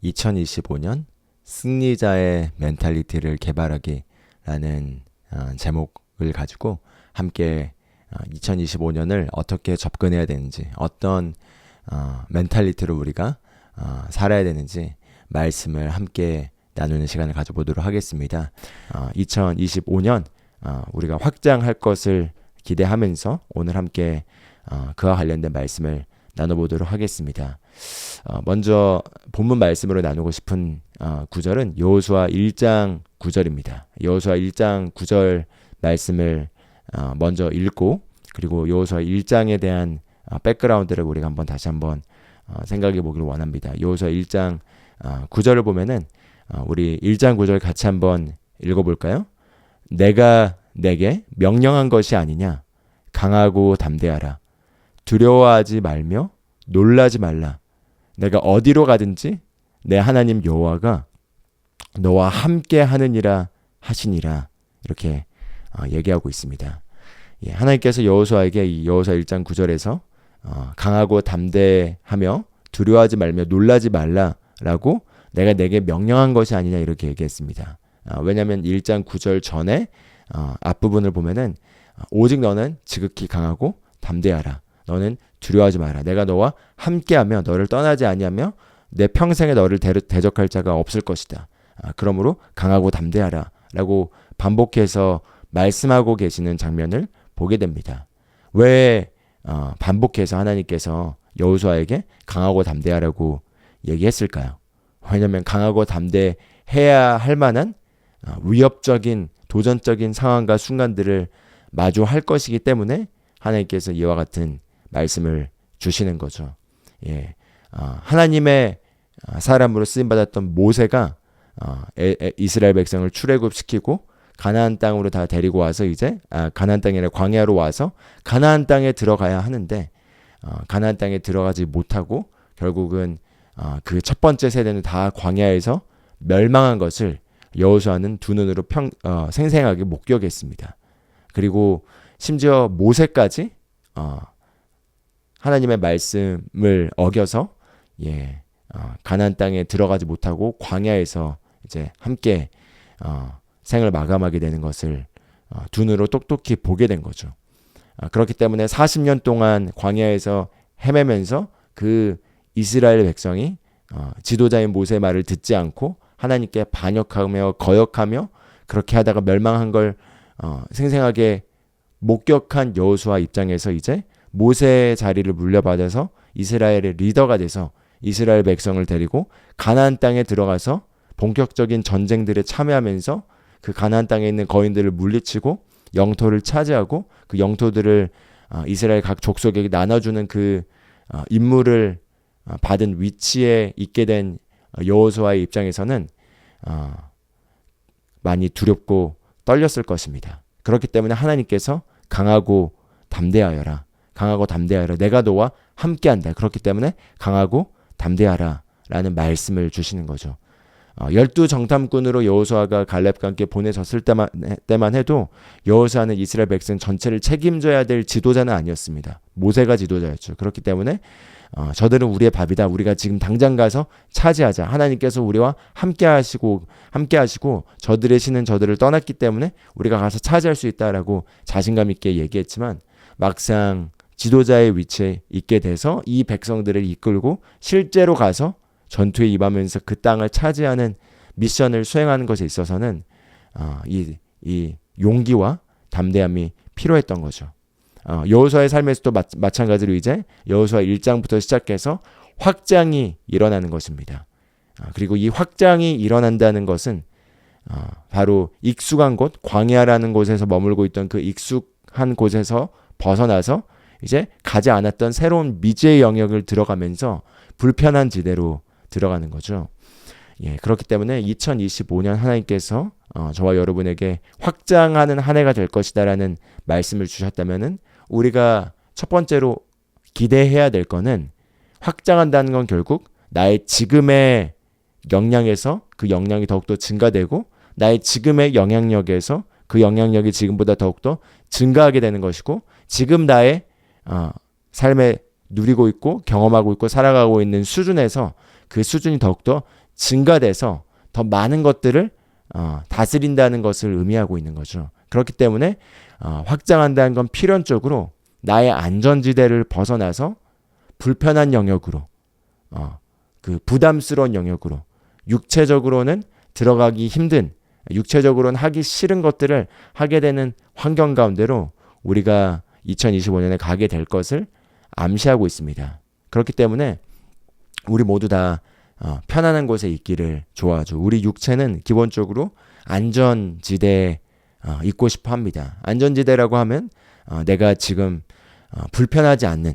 2025년 승리자의 멘탈리티를 개발하기라는 제목을 가지고 함께 2025년을 어떻게 접근해야 되는지, 어떤 멘탈리티로 우리가 살아야 되는지 말씀을 함께 나누는 시간을 가져보도록 하겠습니다. 2025년 우리가 확장할 것을 기대하면서 오늘 함께 그와 관련된 말씀을 나눠보도록 하겠습니다. 먼저 본문 말씀으로 나누고 싶은 구절은 여호수아 1장 9절입니다. 여호수아 1장 9절 말씀을 먼저 읽고, 그리고 여호수아 1장에 대한 백그라운드를 우리가 다시 한번 생각해 보기를 원합니다. 여호수아 1장 9절을 보면은 우리 1장 9절 같이 한번 읽어볼까요? 내가 내게 명령한 것이 아니냐? 강하고 담대하라. 두려워하지 말며 놀라지 말라. 내가 어디로 가든지 내 하나님 여호와가 너와 함께 하느니라 하시니라. 이렇게 얘기하고 있습니다. 하나님께서 여호수아에게 이 여호수아 1장 9절에서 강하고 담대하며 두려워하지 말며 놀라지 말라라고 내가 내게 명령한 것이 아니냐 이렇게 얘기했습니다. 왜냐하면 1장 9절 전에 앞부분을 보면은 오직 너는 지극히 강하고 담대하라. 너는 두려워하지 마라. 내가 너와 함께하며 너를 떠나지 아니하며 내 평생에 너를 대적할 자가 없을 것이다. 그러므로 강하고 담대하라 라고 반복해서 말씀하고 계시는 장면을 보게 됩니다. 왜 반복해서 하나님께서 여호수아에게 강하고 담대하라고 얘기했을까요? 왜냐하면 강하고 담대해야 할 만한 위협적인 도전적인 상황과 순간들을 마주할 것이기 때문에 하나님께서 이와 같은 말씀을 주시는 거죠. 하나님의 사람으로 쓰임받았던 모세가 이스라엘 백성을 출애굽시키고 가나안 땅으로 다 데리고 와서 이제 가나안 땅이 아니라 광야로 와서 가나안 땅에 들어가야 하는데 가나안 땅에 들어가지 못하고 결국은 그 첫 번째 세대는 다 광야에서 멸망한 것을 여호수아는 두 눈으로 생생하게 목격했습니다. 그리고 심지어 모세까지 하나님의 말씀을 어겨서 가나안 땅에 들어가지 못하고 광야에서 이제 함께 생을 마감하게 되는 것을 두 눈으로 똑똑히 보게 된 거죠. 그렇기 때문에 40년 동안 광야에서 헤매면서 그 이스라엘 백성이 지도자인 모세의 말을 듣지 않고 하나님께 반역하며 거역하며 그렇게 하다가 멸망한 걸 생생하게 목격한 여호수아 입장에서 이제 모세의 자리를 물려받아서 이스라엘의 리더가 돼서 이스라엘 백성을 데리고 가나안 땅에 들어가서 본격적인 전쟁들에 참여하면서 그 가나안 땅에 있는 거인들을 물리치고 영토를 차지하고 그 영토들을 이스라엘 각 족속에게 나눠주는 그 임무를 받은 위치에 있게 된 여호수아의 입장에서는 많이 두렵고 떨렸을 것입니다. 그렇기 때문에 하나님께서 강하고 담대하여라. 강하고 담대하여라. 내가 너와 함께한다. 그렇기 때문에 강하고 담대하라 라는 말씀을 주시는 거죠. 12 정탐꾼으로 여호수아가 갈렙과 함께 보내졌을 때만 해도 여호수아는 이스라엘 백성 전체를 책임져야 될 지도자는 아니었습니다. 모세가 지도자였죠. 그렇기 때문에 저들은 우리의 밥이다. 우리가 지금 당장 가서 차지하자. 하나님께서 우리와 함께 하시고 저들의 신은 저들을 떠났기 때문에 우리가 가서 차지할 수 있다라고 자신감 있게 얘기했지만 막상 지도자의 위치에 있게 돼서 이 백성들을 이끌고 실제로 가서 전투에 임하면서 그 땅을 차지하는 미션을 수행하는 것에 있어서는 이 용기와 담대함이 필요했던 거죠. 여호수아의 삶에서도 마찬가지로 이제 여호수아 1장부터 시작해서 확장이 일어나는 것입니다. 그리고 이 확장이 일어난다는 것은 바로 익숙한 곳, 광야라는 곳에서 머물고 있던 그 익숙한 곳에서 벗어나서 이제 가지 않았던 새로운 미지의 영역을 들어가면서 불편한 지대로 들어가는 거죠. 그렇기 때문에 2025년 하나님께서 저와 여러분에게 확장하는 한 해가 될 것이다라는 말씀을 주셨다면은 우리가 첫 번째로 기대해야 될 거는 확장한다는 건 결국 나의 지금의 역량에서 그 역량이 더욱더 증가되고 나의 지금의 영향력에서 그 영향력이 지금보다 더욱더 증가하게 되는 것이고 지금 나의 삶에 누리고 있고 경험하고 있고 살아가고 있는 수준에서 그 수준이 더욱더 증가돼서 더 많은 것들을 다스린다는 것을 의미하고 있는 거죠. 그렇기 때문에 확장한다는 건 필연적으로 나의 안전지대를 벗어나서 불편한 영역으로, 그 부담스러운 영역으로, 육체적으로는 들어가기 힘든, 육체적으로는 하기 싫은 것들을 하게 되는 환경 가운데로 우리가 2025년에 가게 될 것을 암시하고 있습니다. 그렇기 때문에 우리 모두 다 편안한 곳에 있기를 좋아하죠. 우리 육체는 기본적으로 안전지대에 있고 싶어 합니다. 안전지대라고 하면 내가 지금 불편하지 않는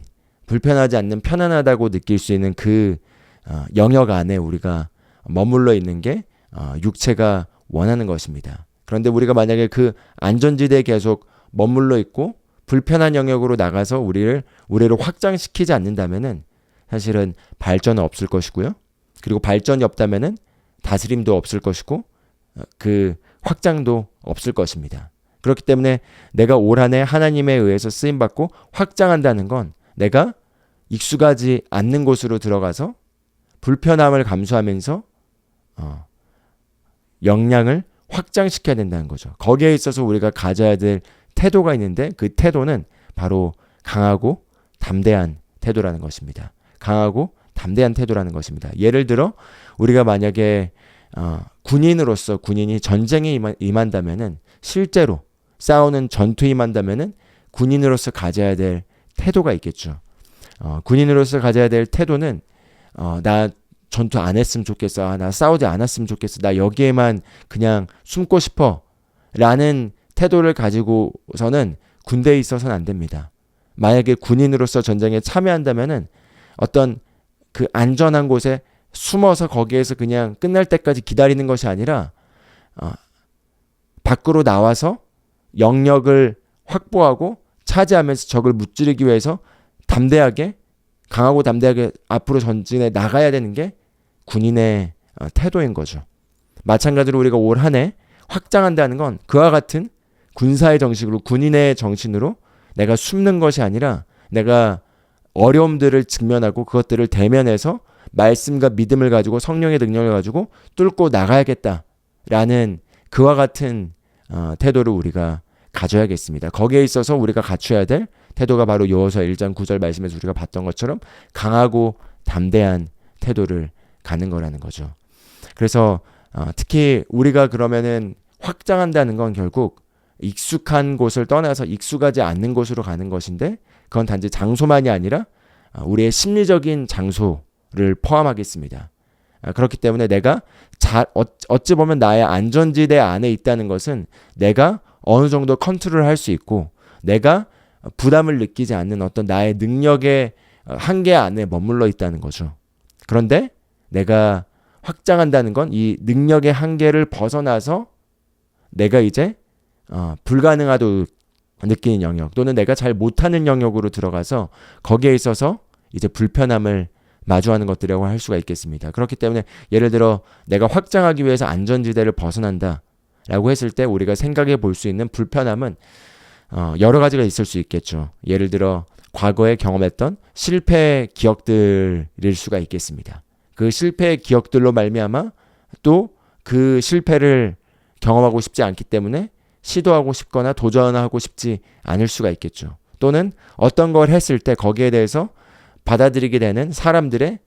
편안하다고 느낄 수 있는 그 영역 안에 우리가 머물러 있는 게 육체가 원하는 것입니다. 그런데 우리가 만약에 그 안전지대에 계속 머물러 있고 불편한 영역으로 나가서 우리를 확장시키지 않는다면은 사실은 발전은 없을 것이고요. 그리고 발전이 없다면은 다스림도 없을 것이고 그 확장도 없을 것입니다. 그렇기 때문에 내가 올 한 해 하나님에 의해서 쓰임받고 확장한다는 건 내가 익숙하지 않는 곳으로 들어가서 불편함을 감수하면서 역량을 확장시켜야 된다는 거죠. 거기에 있어서 우리가 가져야 될 태도가 있는데 그 태도는 바로 강하고 담대한 태도라는 것입니다. 강하고 담대한 태도라는 것입니다. 예를 들어 우리가 만약에 군인이 전쟁에 임한다면은 실제로 싸우는 전투에 임한다면은 군인으로서 가져야 될 태도가 있겠죠. 군인으로서 가져야 될 태도는 나 전투 안 했으면 좋겠어. 나 싸우지 않았으면 좋겠어. 나 여기에만 그냥 숨고 싶어. 라는 태도를 가지고서는 군대에 있어서는 안 됩니다. 만약에 군인으로서 전쟁에 참여한다면은 어떤 그 안전한 곳에 숨어서 거기에서 그냥 끝날 때까지 기다리는 것이 아니라 밖으로 나와서 영역을 확보하고 차지하면서 적을 무찌르기 위해서 강하고 담대하게 앞으로 전진해 나가야 되는 게 군인의 태도인 거죠. 마찬가지로 우리가 올 한 해 확장한다는 건 그와 같은 군사의 정식으로 군인의 정신으로 내가 숨는 것이 아니라 내가 어려움들을 직면하고 그것들을 대면해서 말씀과 믿음을 가지고 성령의 능력을 가지고 뚫고 나가야겠다라는 그와 같은 태도를 우리가 가져야겠습니다. 거기에 있어서 우리가 갖춰야 될 태도가 바로 여호수아 1장 9절 말씀에서 우리가 봤던 것처럼 강하고 담대한 태도를 가는 거라는 거죠. 그래서 특히 우리가 그러면은 확장한다는 건 결국 익숙한 곳을 떠나서 익숙하지 않는 곳으로 가는 것인데 그건 단지 장소만이 아니라 우리의 심리적인 장소를 포함하겠습니다. 그렇기 때문에 내가 어찌 보면 나의 안전지대 안에 있다는 것은 내가 어느 정도 컨트롤할 수 있고 내가 부담을 느끼지 않는 어떤 나의 능력의 한계 안에 머물러 있다는 거죠. 그런데 내가 확장한다는 건 이 능력의 한계를 벗어나서 내가 이제 불가능하다고 느끼는 영역 또는 내가 잘 못하는 영역으로 들어가서 거기에 있어서 이제 불편함을 마주하는 것들이라고 할 수가 있겠습니다. 그렇기 때문에 예를 들어 내가 확장하기 위해서 안전지대를 벗어난다 라고 했을 때 우리가 생각해 볼 수 있는 불편함은 여러 가지가 있을 수 있겠죠. 예를 들어 과거에 경험했던 실패 기억들일 수가 있겠습니다. 그 실패의 기억들로 말미암아 또 그 실패를 경험하고 싶지 않기 때문에 시도하고 싶거나 도전하고 싶지 않을 수가 있겠죠. 또는 어떤 걸 했을 때 거기에 대해서 받아들이게 되는 사람들의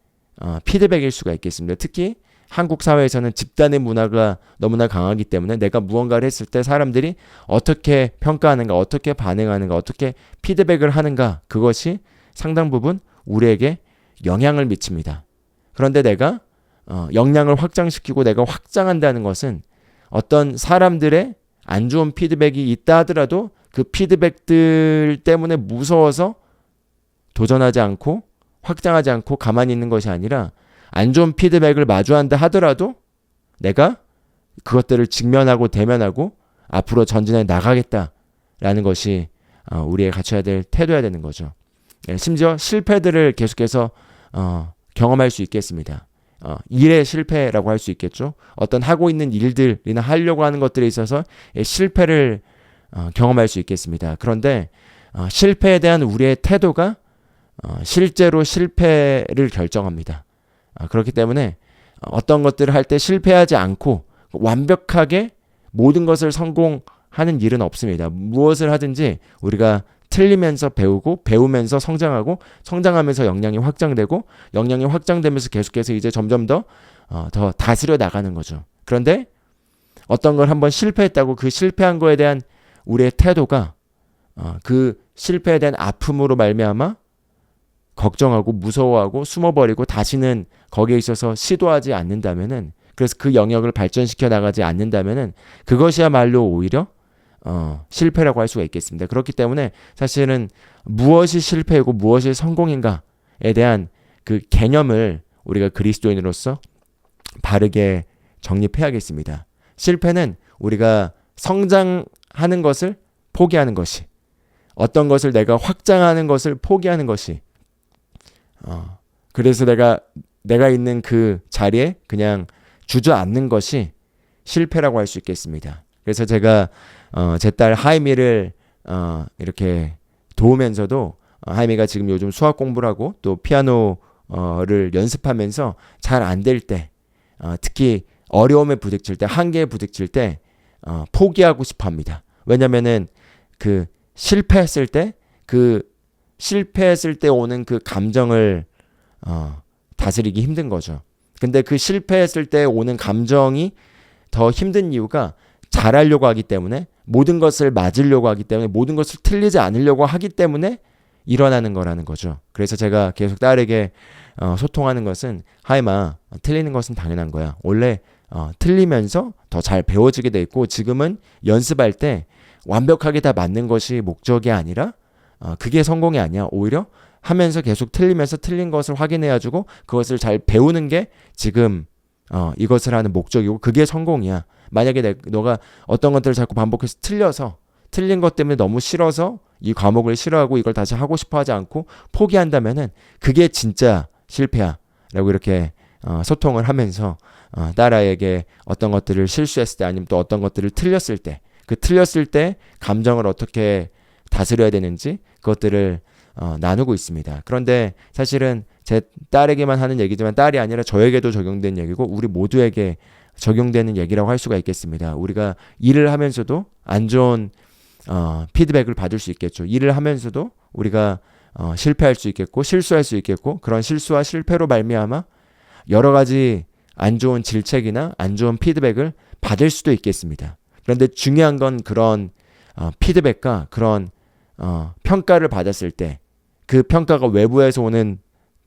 피드백일 수가 있겠습니다. 특히 한국 사회에서는 집단의 문화가 너무나 강하기 때문에 내가 무언가를 했을 때 사람들이 어떻게 평가하는가, 어떻게 반응하는가, 어떻게 피드백을 하는가 그것이 상당 부분 우리에게 영향을 미칩니다. 그런데 내가 역량을 확장시키고 내가 확장한다는 것은 어떤 사람들의 안 좋은 피드백이 있다 하더라도 그 피드백들 때문에 무서워서 도전하지 않고 확장하지 않고 가만히 있는 것이 아니라 안 좋은 피드백을 마주한다 하더라도 내가 그것들을 직면하고 대면하고 앞으로 전진해 나가겠다라는 것이 우리의 갖춰야 될 태도여야 되는 거죠. 심지어 실패들을 계속해서 경험할 수 있겠습니다. 일의 실패라고 할 수 있겠죠. 어떤 하고 있는 일들이나 하려고 하는 것들에 있어서 실패를 경험할 수 있겠습니다. 그런데 실패에 대한 우리의 태도가 실제로 실패를 결정합니다. 그렇기 때문에 어떤 것들을 할 때 실패하지 않고 완벽하게 모든 것을 성공하는 일은 없습니다. 무엇을 하든지 우리가 틀리면서 배우고 배우면서 성장하고 성장하면서 역량이 확장되고 역량이 확장되면서 계속해서 이제 점점 더 다스려 나가는 거죠. 그런데 어떤 걸 한번 실패했다고 그 실패한 거에 대한 우리의 태도가 그 실패에 대한 아픔으로 말미암아 걱정하고 무서워하고 숨어버리고 다시는 거기에 있어서 시도하지 않는다면은, 그래서 그 영역을 발전시켜 나가지 않는다면은 그것이야말로 오히려 실패라고 할 수가 있겠습니다. 그렇기 때문에 사실은 무엇이 실패이고 무엇이 성공인가에 대한 그 개념을 우리가 그리스도인으로서 바르게 정립해야겠습니다. 실패는 우리가 성장하는 것을 포기하는 것이, 어떤 것을 내가 확장하는 것을 포기하는 것이, 그래서 내가 있는 그 자리에 그냥 주저앉는 것이 실패라고 할 수 있겠습니다. 그래서 제가 제 딸 하이미를 이렇게 도우면서도, 하이미가 지금 요즘 수학 공부를 하고 또 피아노를 연습하면서 잘 안 될 때, 특히 어려움에 부딪힐 때, 한계에 부딪힐 때 포기하고 싶어 합니다. 왜냐면은 그 실패했을 때 오는 그 감정을 다스리기 힘든 거죠. 근데 그 실패했을 때 오는 감정이 더 힘든 이유가 잘하려고 하기 때문에, 모든 것을 맞으려고 하기 때문에, 모든 것을 틀리지 않으려고 하기 때문에 일어나는 거라는 거죠. 그래서 제가 계속 딸에게 소통하는 것은, 하이마, 틀리는 것은 당연한 거야. 원래 틀리면서 더 잘 배워지게 돼 있고, 지금은 연습할 때 완벽하게 다 맞는 것이 목적이 아니라 그게 성공이 아니야. 오히려 하면서 계속 틀리면서 틀린 것을 확인해가지고 그것을 잘 배우는 게 지금 이것을 하는 목적이고, 그게 성공이야. 만약에 너가 어떤 것들을 자꾸 반복해서 틀린 것 때문에 너무 싫어서 이 과목을 싫어하고 이걸 다시 하고 싶어 하지 않고 포기한다면은 그게 진짜 실패야 라고 이렇게 소통을 하면서 딸아이에게 어떤 것들을 실수했을 때, 아니면 또 어떤 것들을 틀렸을 때, 그 틀렸을 때 감정을 어떻게 다스려야 되는지 그것들을 나누고 있습니다. 그런데 사실은 제 딸에게만 하는 얘기지만 딸이 아니라 저에게도 적용된 얘기고 우리 모두에게 적용되는 얘기라고 할 수가 있겠습니다. 우리가 일을 하면서도 안 좋은 피드백을 받을 수 있겠죠. 일을 하면서도 우리가 실패할 수 있겠고 실수할 수 있겠고, 그런 실수와 실패로 말미암아 여러 가지 안 좋은 질책이나 안 좋은 피드백을 받을 수도 있겠습니다. 그런데 중요한 건 그런 피드백과 그런 평가를 받았을 때, 그 평가가 외부에서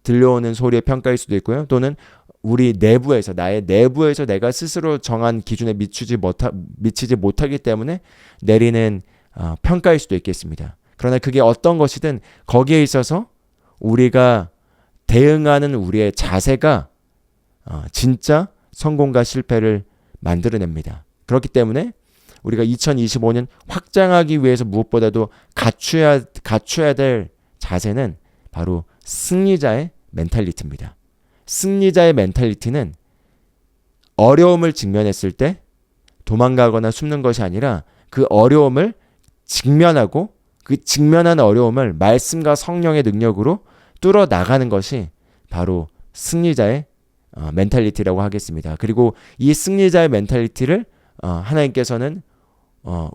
들려오는 소리의 평가일 수도 있고요. 또는 우리 내부에서, 나의 내부에서 내가 스스로 정한 기준에 미치지 못하기 때문에 내리는 평가일 수도 있겠습니다. 그러나 그게 어떤 것이든 거기에 있어서 우리가 대응하는 우리의 자세가 진짜 성공과 실패를 만들어냅니다. 그렇기 때문에 우리가 2025년 확장하기 위해서 무엇보다도 갖춰야 될 자세는 바로 승리자의 멘탈리티입니다. 승리자의 멘탈리티는 어려움을 직면했을 때 도망가거나 숨는 것이 아니라 그 어려움을 직면하고 그 직면한 어려움을 말씀과 성령의 능력으로 뚫어 나가는 것이 바로 승리자의 멘탈리티라고 하겠습니다. 그리고 이 승리자의 멘탈리티를 하나님께서는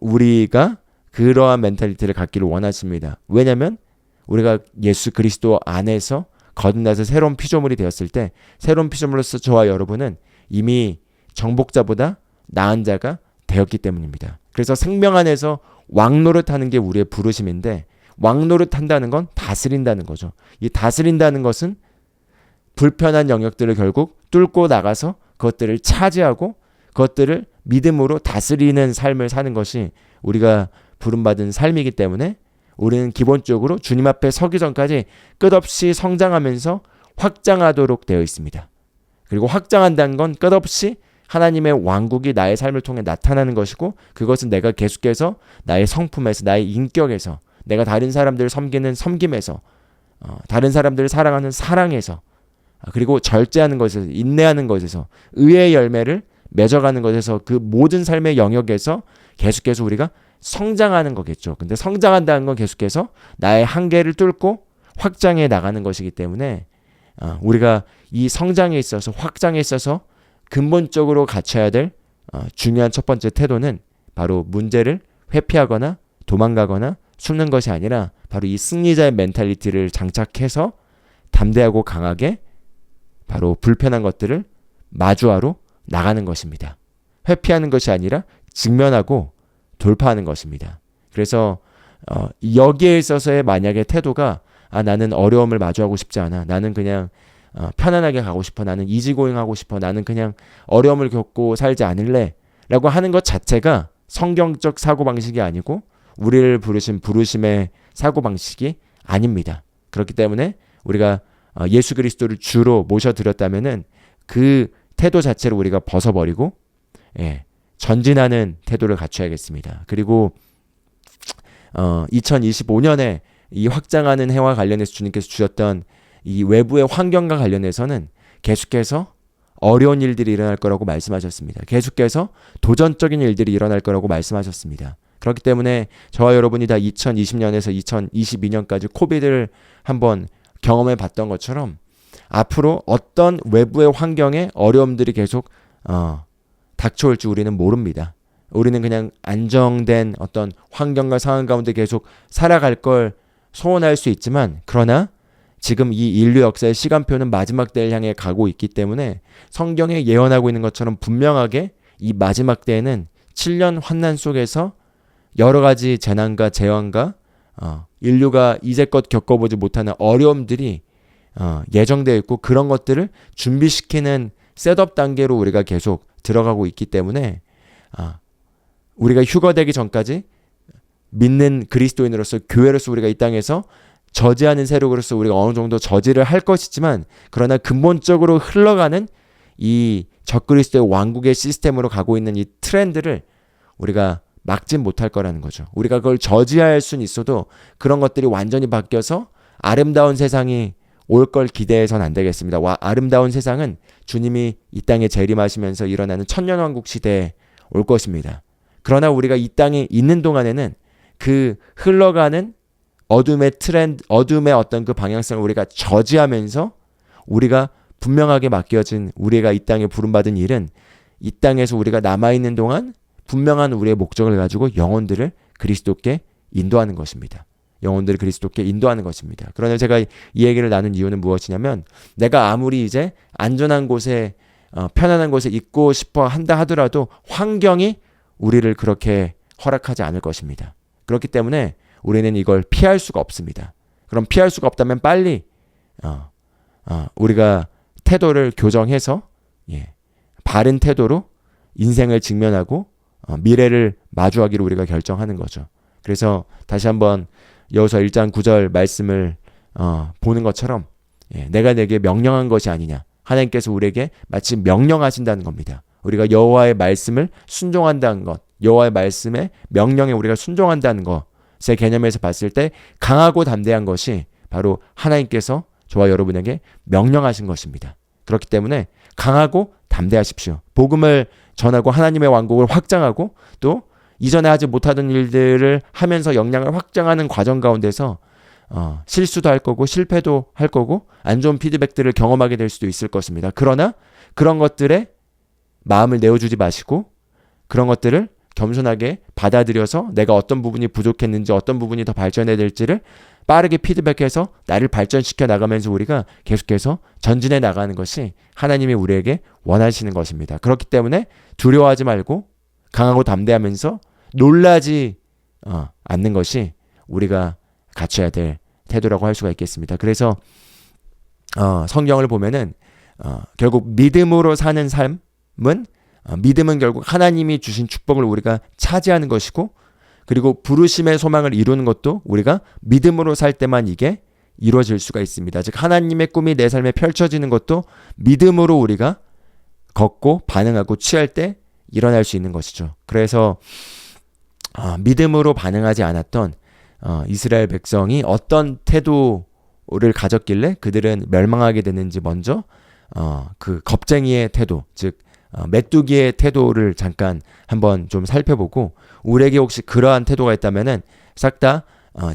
우리가 그러한 멘탈리티를 갖기를 원하십니다. 왜냐하면 우리가 예수 그리스도 안에서 거듭나서 새로운 피조물이 되었을 때, 새로운 피조물로서 저와 여러분은 이미 정복자보다 나은 자가 되었기 때문입니다. 그래서 생명 안에서 왕노릇하는 게 우리의 부르심인데, 왕노릇한다는 건 다스린다는 거죠. 이 다스린다는 것은 불편한 영역들을 결국 뚫고 나가서 그것들을 차지하고 그것들을 믿음으로 다스리는 삶을 사는 것이 우리가 부름받은 삶이기 때문에, 우리는 기본적으로 주님 앞에 서기 전까지 끝없이 성장하면서 확장하도록 되어 있습니다. 그리고 확장한다는 건 끝없이 하나님의 왕국이 나의 삶을 통해 나타나는 것이고, 그것은 내가 계속해서 나의 성품에서, 나의 인격에서, 내가 다른 사람들을 섬기는 섬김에서, 다른 사람들을 사랑하는 사랑에서, 그리고 절제하는 것에서, 인내하는 것에서, 의의 열매를 맺어가는 것에서, 그 모든 삶의 영역에서 계속해서 우리가 성장하는 거겠죠. 근데 성장한다는 건 계속해서 나의 한계를 뚫고 확장해 나가는 것이기 때문에 우리가 이 성장에 있어서 확장에 있어서 근본적으로 갖춰야 될 중요한 첫 번째 태도는 바로 문제를 회피하거나 도망가거나 숨는 것이 아니라 바로 이 승리자의 멘탈리티를 장착해서 담대하고 강하게 바로 불편한 것들을 마주하러 나가는 것입니다. 회피하는 것이 아니라 직면하고 돌파하는 것입니다. 그래서 여기에 있어서의 만약에 태도가 나는 어려움을 마주하고 싶지 않아. 나는 그냥 편안하게 가고 싶어. 나는 이지고잉하고 싶어. 나는 그냥 어려움을 겪고 살지 않을래. 라고 하는 것 자체가 성경적 사고방식이 아니고 우리를 부르신 부르심의 사고방식이 아닙니다. 그렇기 때문에 우리가 예수 그리스도를 주로 모셔드렸다면은 그 태도 자체를 우리가 벗어버리고 전진하는 태도를 갖춰야겠습니다. 그리고 2025년에 이 확장하는 해와 관련해서 주님께서 주셨던 이 외부의 환경과 관련해서는 계속해서 어려운 일들이 일어날 거라고 말씀하셨습니다. 계속해서 도전적인 일들이 일어날 거라고 말씀하셨습니다. 그렇기 때문에 저와 여러분이 다 2020년에서 2022년까지 코비드를 한번 경험해 봤던 것처럼 앞으로 어떤 외부의 환경에 어려움들이 계속 닥쳐올지 우리는 모릅니다. 우리는 그냥 안정된 어떤 환경과 상황 가운데 계속 살아갈 걸 소원할 수 있지만, 그러나 지금 이 인류 역사의 시간표는 마지막 때를 향해 가고 있기 때문에 성경에 예언하고 있는 것처럼 분명하게 이 마지막 때에는 7년 환난 속에서 여러 가지 재난과 재앙과 인류가 이제껏 겪어보지 못하는 어려움들이 예정되어 있고, 그런 것들을 준비시키는 셋업 단계로 우리가 계속 들어가고 있기 때문에 우리가 휴거되기 전까지 믿는 그리스도인으로서 교회로서 우리가 이 땅에서 저지하는 세력으로서 우리가 어느 정도 저지를 할 것이지만, 그러나 근본적으로 흘러가는 이 적그리스도의 왕국의 시스템으로 가고 있는 이 트렌드를 우리가 막진 못할 거라는 거죠. 우리가 그걸 저지할 수는 있어도 그런 것들이 완전히 바뀌어서 아름다운 세상이 올 걸 기대해서는 안 되겠습니다. 아름다운 세상은 주님이 이 땅에 재림하시면서 일어나는 천년왕국 시대에 올 것입니다. 그러나 우리가 이 땅에 있는 동안에는 그 흘러가는 어둠의 트렌드, 어둠의 어떤 그 방향성을 우리가 저지하면서 우리가 분명하게 맡겨진 우리가 이 땅에 부름받은 일은 이 땅에서 우리가 남아있는 동안 분명한 우리의 목적을 가지고 영혼들을 그리스도께 인도하는 것입니다. 영혼들을 그리스도께 인도하는 것입니다. 그러나 제가 이 얘기를 나눈 이유는 무엇이냐면, 내가 아무리 이제 안전한 곳에 편안한 곳에 있고 싶어 한다 하더라도 환경이 우리를 그렇게 허락하지 않을 것입니다. 그렇기 때문에 우리는 이걸 피할 수가 없습니다. 그럼 피할 수가 없다면 빨리 우리가 태도를 교정해서 바른 태도로 인생을 직면하고 미래를 마주하기로 우리가 결정하는 거죠. 그래서 다시 한번 여호수아 1장 9절 말씀을 보는 것처럼 내가 내게 명령한 것이 아니냐. 하나님께서 우리에게 마치 명령하신다는 겁니다. 우리가 여호와의 말씀을 순종한다는 것, 여호와의 말씀의 명령에 우리가 순종한다는 것의 개념에서 봤을 때 강하고 담대한 것이 바로 하나님께서 저와 여러분에게 명령하신 것입니다. 그렇기 때문에 강하고 담대하십시오. 복음을 전하고 하나님의 왕국을 확장하고 또 이전에 하지 못하던 일들을 하면서 역량을 확장하는 과정 가운데서 실수도 할 거고 실패도 할 거고 안 좋은 피드백들을 경험하게 될 수도 있을 것입니다. 그러나 그런 것들에 마음을 내어주지 마시고 그런 것들을 겸손하게 받아들여서 내가 어떤 부분이 부족했는지 어떤 부분이 더 발전해야 될지를 빠르게 피드백해서 나를 발전시켜 나가면서 우리가 계속해서 전진해 나가는 것이 하나님이 우리에게 원하시는 것입니다. 그렇기 때문에 두려워하지 말고 강하고 담대하면서 놀라지 않는 것이 우리가 갖춰야 될 태도라고 할 수가 있겠습니다. 그래서 성경을 보면은 결국 믿음으로 사는 삶은 믿음은 결국 하나님이 주신 축복을 우리가 차지하는 것이고, 그리고 부르심의 소망을 이루는 것도 우리가 믿음으로 살 때만 이게 이루어질 수가 있습니다. 즉 하나님의 꿈이 내 삶에 펼쳐지는 것도 믿음으로 우리가 걷고 반응하고 취할 때 일어날 수 있는 것이죠. 그래서 믿음으로 반응하지 않았던 이스라엘 백성이 어떤 태도를 가졌길래 그들은 멸망하게 됐는지 먼저 그 겁쟁이의 태도, 즉 메뚜기의 태도를 잠깐 한번 좀 살펴보고, 우리에게 혹시 그러한 태도가 있다면은 싹 다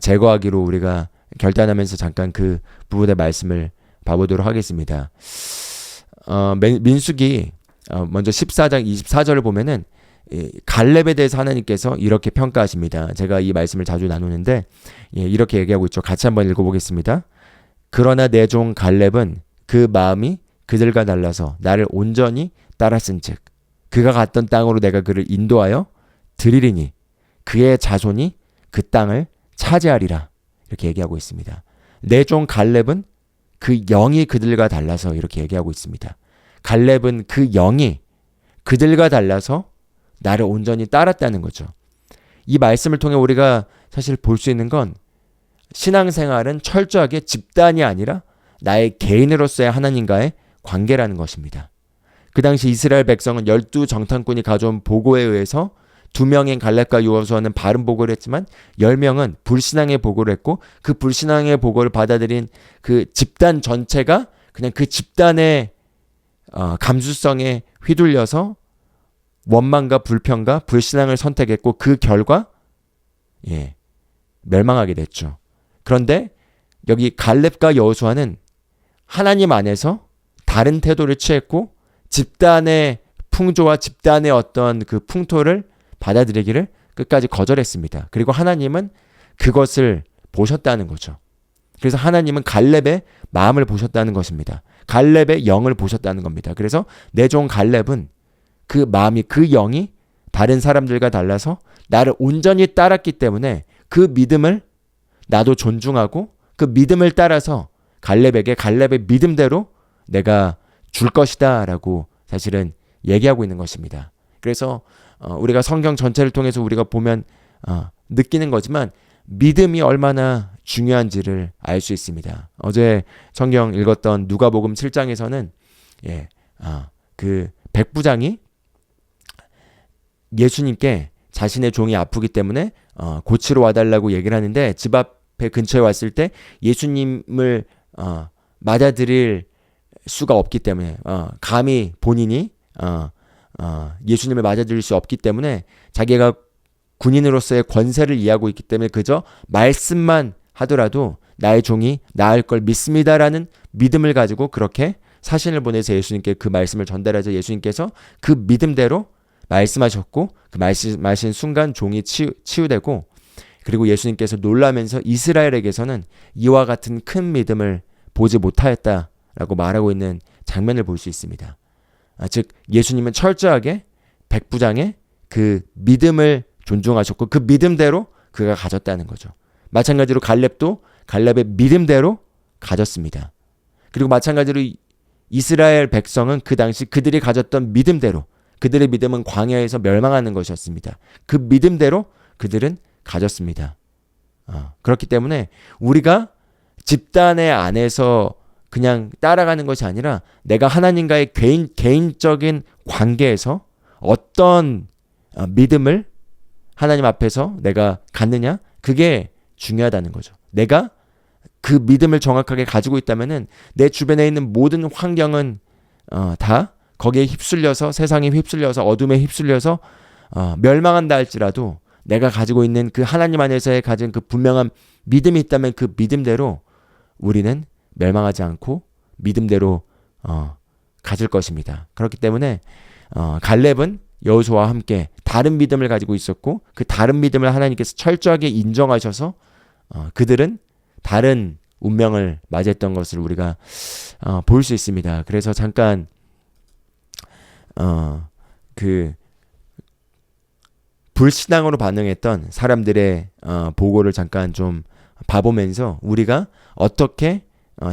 제거하기로 우리가 결단하면서 잠깐 그 부분의 말씀을 봐보도록 하겠습니다. 민수기 먼저 14장 24절을 보면은 갈렙에 대해서 하나님께서 이렇게 평가하십니다. 제가 이 말씀을 자주 나누는데 이렇게 얘기하고 있죠. 같이 한번 읽어보겠습니다. 그러나 내 종 갈렙은 그 마음이 그들과 달라서 나를 온전히 따랐은즉 그가 갔던 땅으로 내가 그를 인도하여 드리리니 그의 자손이 그 땅을 차지하리라. 이렇게 얘기하고 있습니다. 내 종 갈렙은 그 영이 그들과 달라서 이렇게 얘기하고 있습니다. 갈렙은 그 영이 그들과 달라서 나를 온전히 따랐다는 거죠. 이 말씀을 통해 우리가 사실 볼 수 있는 건 신앙생활은 철저하게 집단이 아니라 나의 개인으로서의 하나님과의 관계라는 것입니다. 그 당시 이스라엘 백성은 12정탐꾼이 가져온 보고에 의해서 2명인 갈렙과 여호수아는 바른 보고를 했지만 10명은 불신앙의 보고를 했고 그 불신앙의 보고를 받아들인 그 집단 전체가 그냥 그 집단의 감수성에 휘둘려서 원망과 불평과 불신앙을 선택했고 그 결과 멸망하게 됐죠. 그런데 여기 갈렙과 여호수아는 하나님 안에서 다른 태도를 취했고 집단의 풍조와 집단의 어떤 그 풍토를 받아들이기를 끝까지 거절했습니다. 그리고 하나님은 그것을 보셨다는 거죠. 그래서 하나님은 갈렙의 마음을 보셨다는 것입니다. 갈렙의 영을 보셨다는 겁니다. 그래서 내 종 갈렙은 그 마음이 그 영이 다른 사람들과 달라서 나를 온전히 따랐기 때문에 그 믿음을 나도 존중하고 그 믿음을 따라서 갈렙에게 갈렙의 믿음대로 내가 줄 것이다 라고 사실은 얘기하고 있는 것입니다. 그래서 우리가 성경 전체를 통해서 우리가 보면 느끼는 거지만 믿음이 얼마나 중요한지를 알 수 있습니다. 어제 성경 읽었던 누가복음 7장에서는 그 백부장이 예수님께 자신의 종이 아프기 때문에 고치러 와달라고 얘기를 하는데 집 앞에 근처에 왔을 때 예수님을 맞아들일 수가 없기 때문에 감히 본인이 예수님을 맞아들일 수 없기 때문에 자기가 군인으로서의 권세를 이해하고 있기 때문에 그저 말씀만 하더라도 나의 종이 나을 걸 믿습니다라는 믿음을 가지고 그렇게 사신을 보내서 예수님께 그 말씀을 전달하자 예수님께서 그 믿음대로 말씀하셨고 그 말씀하신 순간 종이 치유되고 그리고 예수님께서 놀라면서 이스라엘에게서는 이와 같은 큰 믿음을 보지 못하였다라고 말하고 있는 장면을 볼 수 있습니다. 즉 예수님은 철저하게 백부장의 그 믿음을 존중하셨고 그 믿음대로 그가 가졌다는 거죠. 마찬가지로 갈렙도 갈렙의 믿음대로 가졌습니다. 그리고 마찬가지로 이스라엘 백성은 그 당시 그들이 가졌던 믿음대로 그들의 믿음은 광야에서 멸망하는 것이었습니다. 그 믿음대로 그들은 가졌습니다. 그렇기 때문에 우리가 집단의 안에서 그냥 따라가는 것이 아니라 내가 하나님과의 개인적인 관계에서 어떤 믿음을 하나님 앞에서 내가 갖느냐 그게 중요하다는 거죠. 내가 그 믿음을 정확하게 가지고 있다면은 내 주변에 있는 모든 환경은 다 거기에 휩쓸려서 세상에 휩쓸려서 어둠에 휩쓸려서 멸망한다 할지라도 내가 가지고 있는 그 하나님 안에서의 가진 그 분명한 믿음이 있다면 그 믿음대로 우리는 멸망하지 않고 믿음대로 가질 것입니다. 그렇기 때문에 갈렙은 여호수아와 함께 다른 믿음을 가지고 있었고 그 다른 믿음을 하나님께서 철저하게 인정하셔서 그들은 다른 운명을 맞이했던 것을 우리가 볼 수 있습니다. 그래서 잠깐 그 불신앙으로 반응했던 사람들의 보고를 잠깐 좀 봐보면서 우리가 어떻게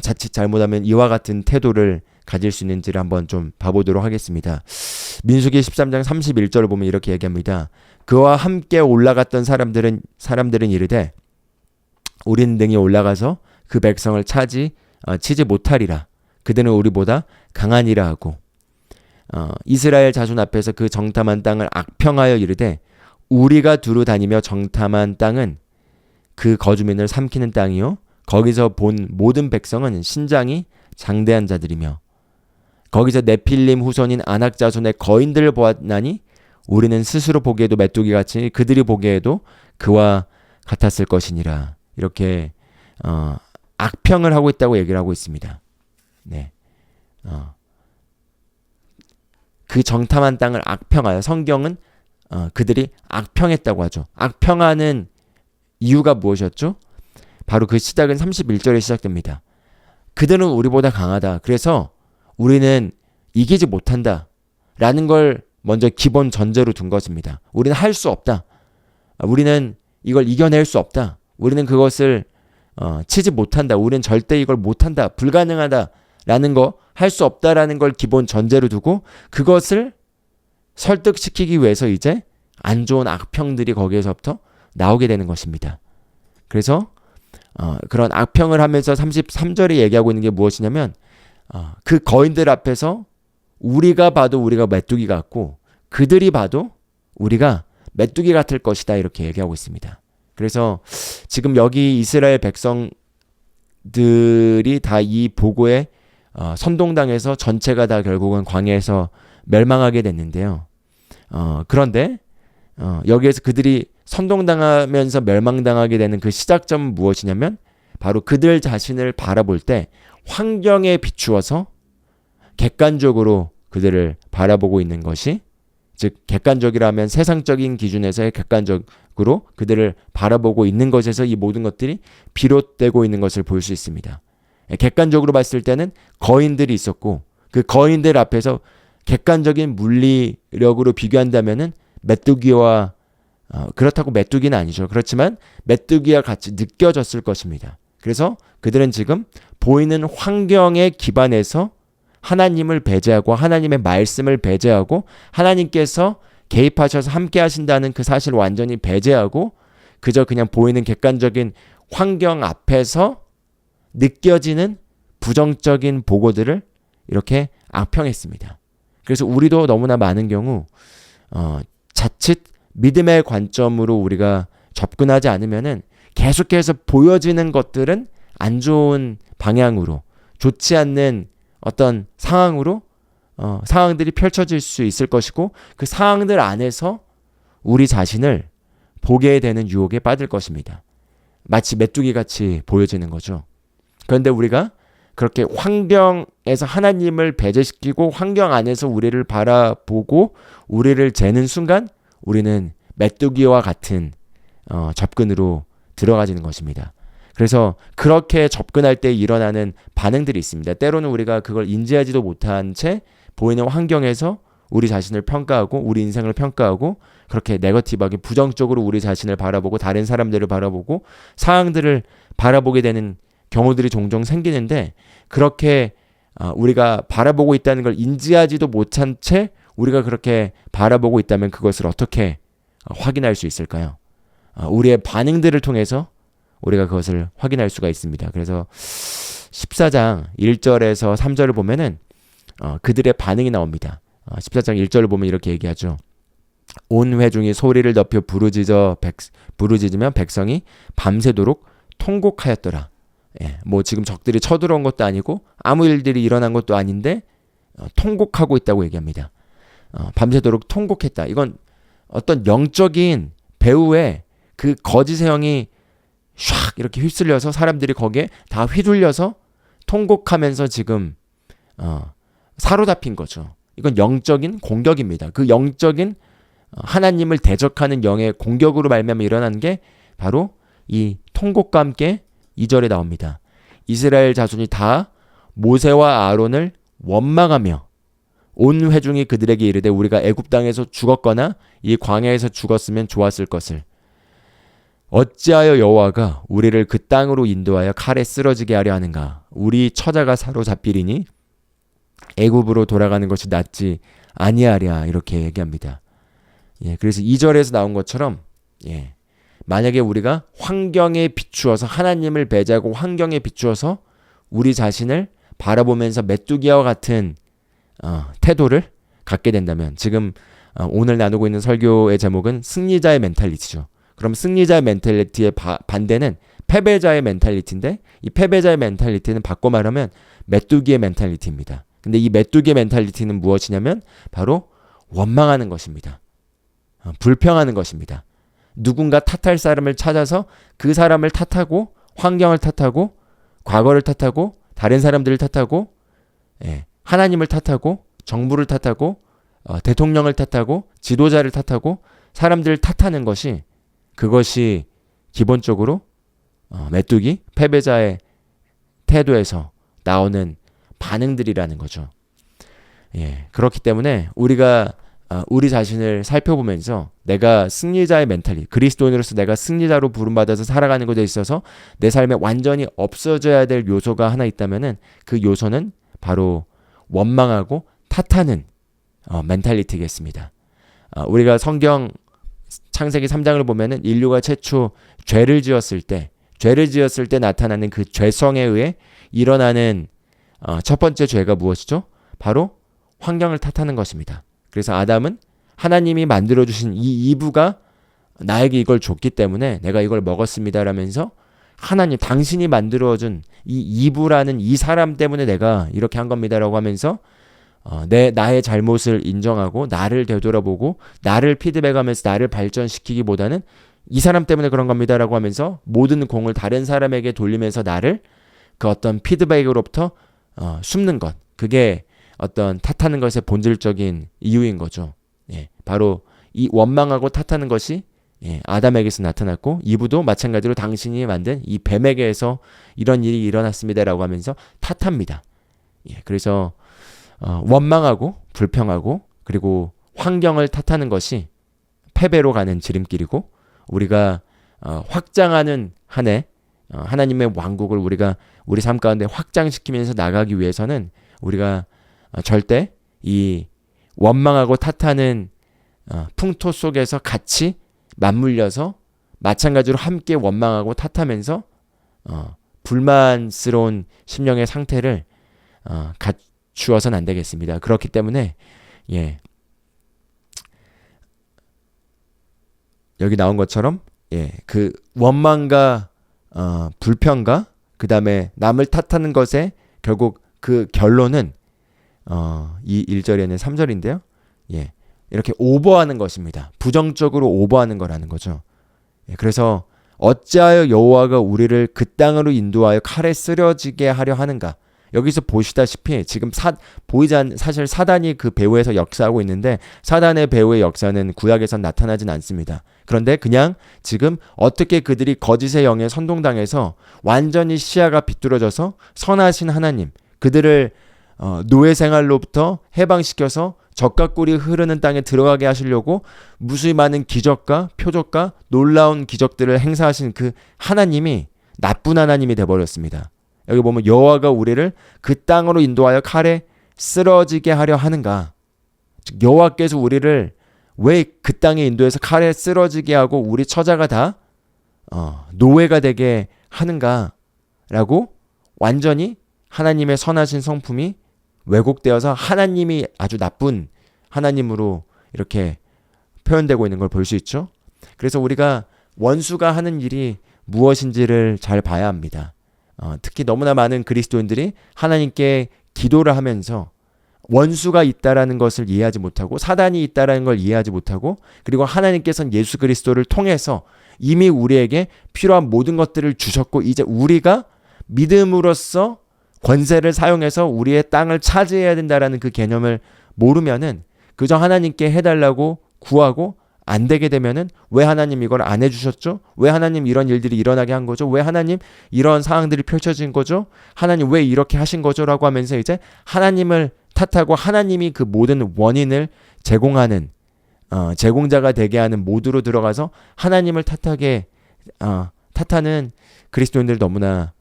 자칫 잘못하면 이와 같은 태도를 가질 수 있는지를 한번 좀 봐보도록 하겠습니다. 민수기 13장 31절을 보면 이렇게 얘기합니다. 그와 함께 올라갔던 사람들은 이르되 우리는 능히 올라가서 그 백성을 치지 못하리라. 그들은 우리보다 강하니라 하고 이스라엘 자손 앞에서 그 정탐한 땅을 악평하여 이르되 우리가 두루 다니며 정탐한 땅은 그 거주민을 삼키는 땅이요 거기서 본 모든 백성은 신장이 장대한 자들이며 거기서 네필림 후손인 아낙 자손의 거인들을 보았나니 우리는 스스로 보기에도 메뚜기같이 그들이 보기에도 그와 같았을 것이니라. 이렇게 악평을 하고 있다고 얘기를 하고 있습니다. 네. 그 정탐한 땅을 악평하여 성경은 그들이 악평했다고 하죠. 악평하는 이유가 무엇이었죠? 바로 그 시작은 31절에 시작됩니다. 그들은 우리보다 강하다. 그래서 우리는 이기지 못한다. 라는 걸 먼저 기본 전제로 둔 것입니다. 우리는 할 수 없다. 우리는 이걸 이겨낼 수 없다. 우리는 그것을 치지 못한다. 우리는 절대 이걸 못한다. 불가능하다. 라는 거, 할 수 없다라는 걸 기본 전제로 두고 그것을 설득시키기 위해서 이제 안 좋은 악평들이 거기에서부터 나오게 되는 것입니다. 그래서 그런 악평을 하면서 33절에 얘기하고 있는 게 무엇이냐면 그 거인들 앞에서 우리가 봐도 우리가 메뚜기 같고 그들이 봐도 우리가 메뚜기 같을 것이다 이렇게 얘기하고 있습니다. 그래서 지금 여기 이스라엘 백성들이 다 이 보고에 선동당해서 전체가 다 결국은 광야에서 멸망하게 됐는데요. 그런데 여기에서 그들이 선동당하면서 멸망당하게 되는 그 시작점은 무엇이냐면 바로 그들 자신을 바라볼 때 환경에 비추어서 객관적으로 그들을 바라보고 있는 것이, 즉 객관적이라면 세상적인 기준에서의 객관적으로 그들을 바라보고 있는 것에서 이 모든 것들이 비롯되고 있는 것을 볼 수 있습니다. 객관적으로 봤을 때는 거인들이 있었고 그 거인들 앞에서 객관적인 물리력으로 비교한다면은 메뚜기와 그렇다고 메뚜기는 아니죠. 그렇지만 메뚜기와 같이 느껴졌을 것입니다. 그래서 그들은 지금 보이는 환경에 기반해서 하나님을 배제하고 하나님의 말씀을 배제하고 하나님께서 개입하셔서 함께 하신다는 그 사실을 완전히 배제하고 그저 그냥 보이는 객관적인 환경 앞에서 느껴지는 부정적인 보고들을 이렇게 악평했습니다. 그래서 우리도 너무나 많은 경우 자칫 믿음의 관점으로 우리가 접근하지 않으면은 계속해서 보여지는 것들은 안 좋은 방향으로, 좋지 않는 어떤 상황으로 상황들이 펼쳐질 수 있을 것이고 그 상황들 안에서 우리 자신을 보게 되는 유혹에 빠질 것입니다. 마치 메뚜기 같이 보여지는 거죠. 그런데 우리가 그렇게 환경에서 하나님을 배제시키고 환경 안에서 우리를 바라보고 우리를 재는 순간 우리는 메뚜기와 같은 접근으로 들어가지는 것입니다. 그래서 그렇게 접근할 때 일어나는 반응들이 있습니다. 때로는 우리가 그걸 인지하지도 못한 채 보이는 환경에서 우리 자신을 평가하고 우리 인생을 평가하고 그렇게 네거티브하게 부정적으로 우리 자신을 바라보고 다른 사람들을 바라보고 상황들을 바라보게 되는 경우들이 종종 생기는데 그렇게 우리가 바라보고 있다는 걸 인지하지도 못한 채 우리가 그렇게 바라보고 있다면 그것을 어떻게 확인할 수 있을까요? 우리의 반응들을 통해서 우리가 그것을 확인할 수가 있습니다. 그래서 14장 1절에서 3절을 보면은 그들의 반응이 나옵니다. 14장 1절을 보면 이렇게 얘기하죠. 온 회중이 소리를 높여 부르짖으면 백성이 밤새도록 통곡하였더라. 뭐 지금 적들이 쳐들어온 것도 아니고 아무 일들이 일어난 것도 아닌데 통곡하고 있다고 얘기합니다. 밤새도록 통곡했다. 이건 어떤 영적인 배후에 그 거짓의 영이 샥 이렇게 휩쓸려서 사람들이 거기에 다 휘둘려서 통곡하면서 지금 사로잡힌 거죠. 이건 영적인 공격입니다. 그 영적인 하나님을 대적하는 영의 공격으로 말미암아 일어난 게 바로 이 통곡과 함께 2절에 나옵니다. 이스라엘 자손이 다 모세와 아론을 원망하며 온 회중이 그들에게 이르되 우리가 애굽 땅에서 죽었거나 이 광야에서 죽었으면 좋았을 것을 어찌하여 여호와가 우리를 그 땅으로 인도하여 칼에 쓰러지게 하려 하는가? 우리 처자가 사로잡히리니 애굽으로 돌아가는 것이 낫지 아니하랴 이렇게 얘기합니다. 그래서 2절에서 나온 것처럼 만약에 우리가 환경에 비추어서 하나님을 배제하고 환경에 비추어서 우리 자신을 바라보면서 메뚜기와 같은 태도를 갖게 된다면 지금 오늘 나누고 있는 설교의 제목은 승리자의 멘탈리티죠. 그럼 승리자의 멘탈리티의 반대는 패배자의 멘탈리티인데 이 패배자의 멘탈리티는 바꿔 말하면 메뚜기의 멘탈리티입니다. 근데 이 메뚜기의 멘탈리티는 무엇이냐면 바로 원망하는 것입니다. 불평하는 것입니다. 누군가 탓할 사람을 찾아서 그 사람을 탓하고 환경을 탓하고 과거를 탓하고 다른 사람들을 탓하고 하나님을 탓하고 정부를 탓하고 대통령을 탓하고 지도자를 탓하고 사람들을 탓하는 것이 그것이 기본적으로 메뚜기 패배자의 태도에서 나오는 반응들이라는 거죠. 그렇기 때문에 우리가 우리 자신을 살펴보면서 내가 승리자의 멘탈이 그리스도인으로서 내가 승리자로 부름받아서 살아가는 것에 있어서 내 삶에 완전히 없어져야 될 요소가 하나 있다면은 그 요소는 바로 원망하고 탓하는 멘탈리티겠습니다. 우리가 성경 창세기 3장을 보면은 인류가 최초 죄를 지었을 때 나타나는 그 죄성에 의해 일어나는 첫 번째 죄가 무엇이죠? 바로 환경을 탓하는 것입니다. 그래서 아담은 하나님이 만들어주신 이 이브가 나에게 이걸 줬기 때문에 내가 이걸 먹었습니다라면서 하나님 당신이 만들어준 이 이브라는 이 사람 때문에 내가 이렇게 한 겁니다라고 하면서 나의 잘못을 인정하고 나를 되돌아보고 나를 피드백하면서 나를 발전시키기보다는 이 사람 때문에 그런 겁니다라고 하면서 모든 공을 다른 사람에게 돌리면서 나를 그 어떤 피드백으로부터 숨는 것, 그게 어떤 탓하는 것의 본질적인 이유인 거죠. 바로 이 원망하고 탓하는 것이 아담에게서 나타났고 이브도 마찬가지로 당신이 만든 이 뱀에게서 이런 일이 일어났습니다라고 하면서 탓합니다. 그래서 원망하고 불평하고 그리고 환경을 탓하는 것이 패배로 가는 지름길이고 우리가 확장하는 한 해 하나님의 왕국을 우리가 우리 삶 가운데 확장시키면서 나가기 위해서는 우리가 절대 이 원망하고 탓하는 풍토 속에서 같이 맞물려서 마찬가지로 함께 원망하고 탓하면서 불만스러운 심령의 상태를 갖추어서는 안 되겠습니다. 그렇기 때문에 여기 나온 것처럼 그 원망과 불평과 그 다음에 남을 탓하는 것에 결국 그 결론은 이 1절에는 3절인데요. 이렇게 오버하는 것입니다. 부정적으로 오버하는 거라는 거죠. 그래서 어찌하여 여호와가 우리를 그 땅으로 인도하여 칼에 쓰러지게 하려 하는가. 여기서 보시다시피 지금 사실 사단이 그 배후에서 역사하고 있는데 사단의 배후의 역사는 구약에선 나타나진 않습니다. 그런데 그냥 지금 어떻게 그들이 거짓의 영에 선동당해서 완전히 시야가 비뚤어져서 선하신 하나님, 그들을 노예 생활로부터 해방시켜서 젖과 꿀이 흐르는 땅에 들어가게 하시려고 무수히 많은 기적과 표적과 놀라운 기적들을 행사하신 그 하나님이 나쁜 하나님이 되어버렸습니다. 여기 보면 여호와가 우리를 그 땅으로 인도하여 칼에 쓰러지게 하려 하는가. 즉 여호와께서 우리를 왜 그 땅에 인도해서 칼에 쓰러지게 하고 우리 처자가 다 노예가 되게 하는가라고 완전히 하나님의 선하신 성품이 왜곡되어서 하나님이 아주 나쁜 하나님으로 이렇게 표현되고 있는 걸 볼 수 있죠. 그래서 우리가 원수가 하는 일이 무엇인지를 잘 봐야 합니다. 특히 너무나 많은 그리스도인들이 하나님께 기도를 하면서 원수가 있다라는 것을 이해하지 못하고 사단이 있다라는 걸 이해하지 못하고 그리고 하나님께서는 예수 그리스도를 통해서 이미 우리에게 필요한 모든 것들을 주셨고 이제 우리가 믿음으로써 권세를 사용해서 우리의 땅을 차지해야 된다라는 그 개념을 모르면은 그저 하나님께 해달라고 구하고 안 되게 되면은 왜 하나님 이걸 안 해주셨죠? 왜 하나님 이런 일들이 일어나게 한 거죠? 왜 하나님 이런 상황들이 펼쳐진 거죠? 하나님 왜 이렇게 하신 거죠? 라고 하면서 이제 하나님을 탓하고 하나님이 그 모든 원인을 제공하는 제공자가 되게 하는 모드로 들어가서 하나님을 탓하는 그리스도인들 너무나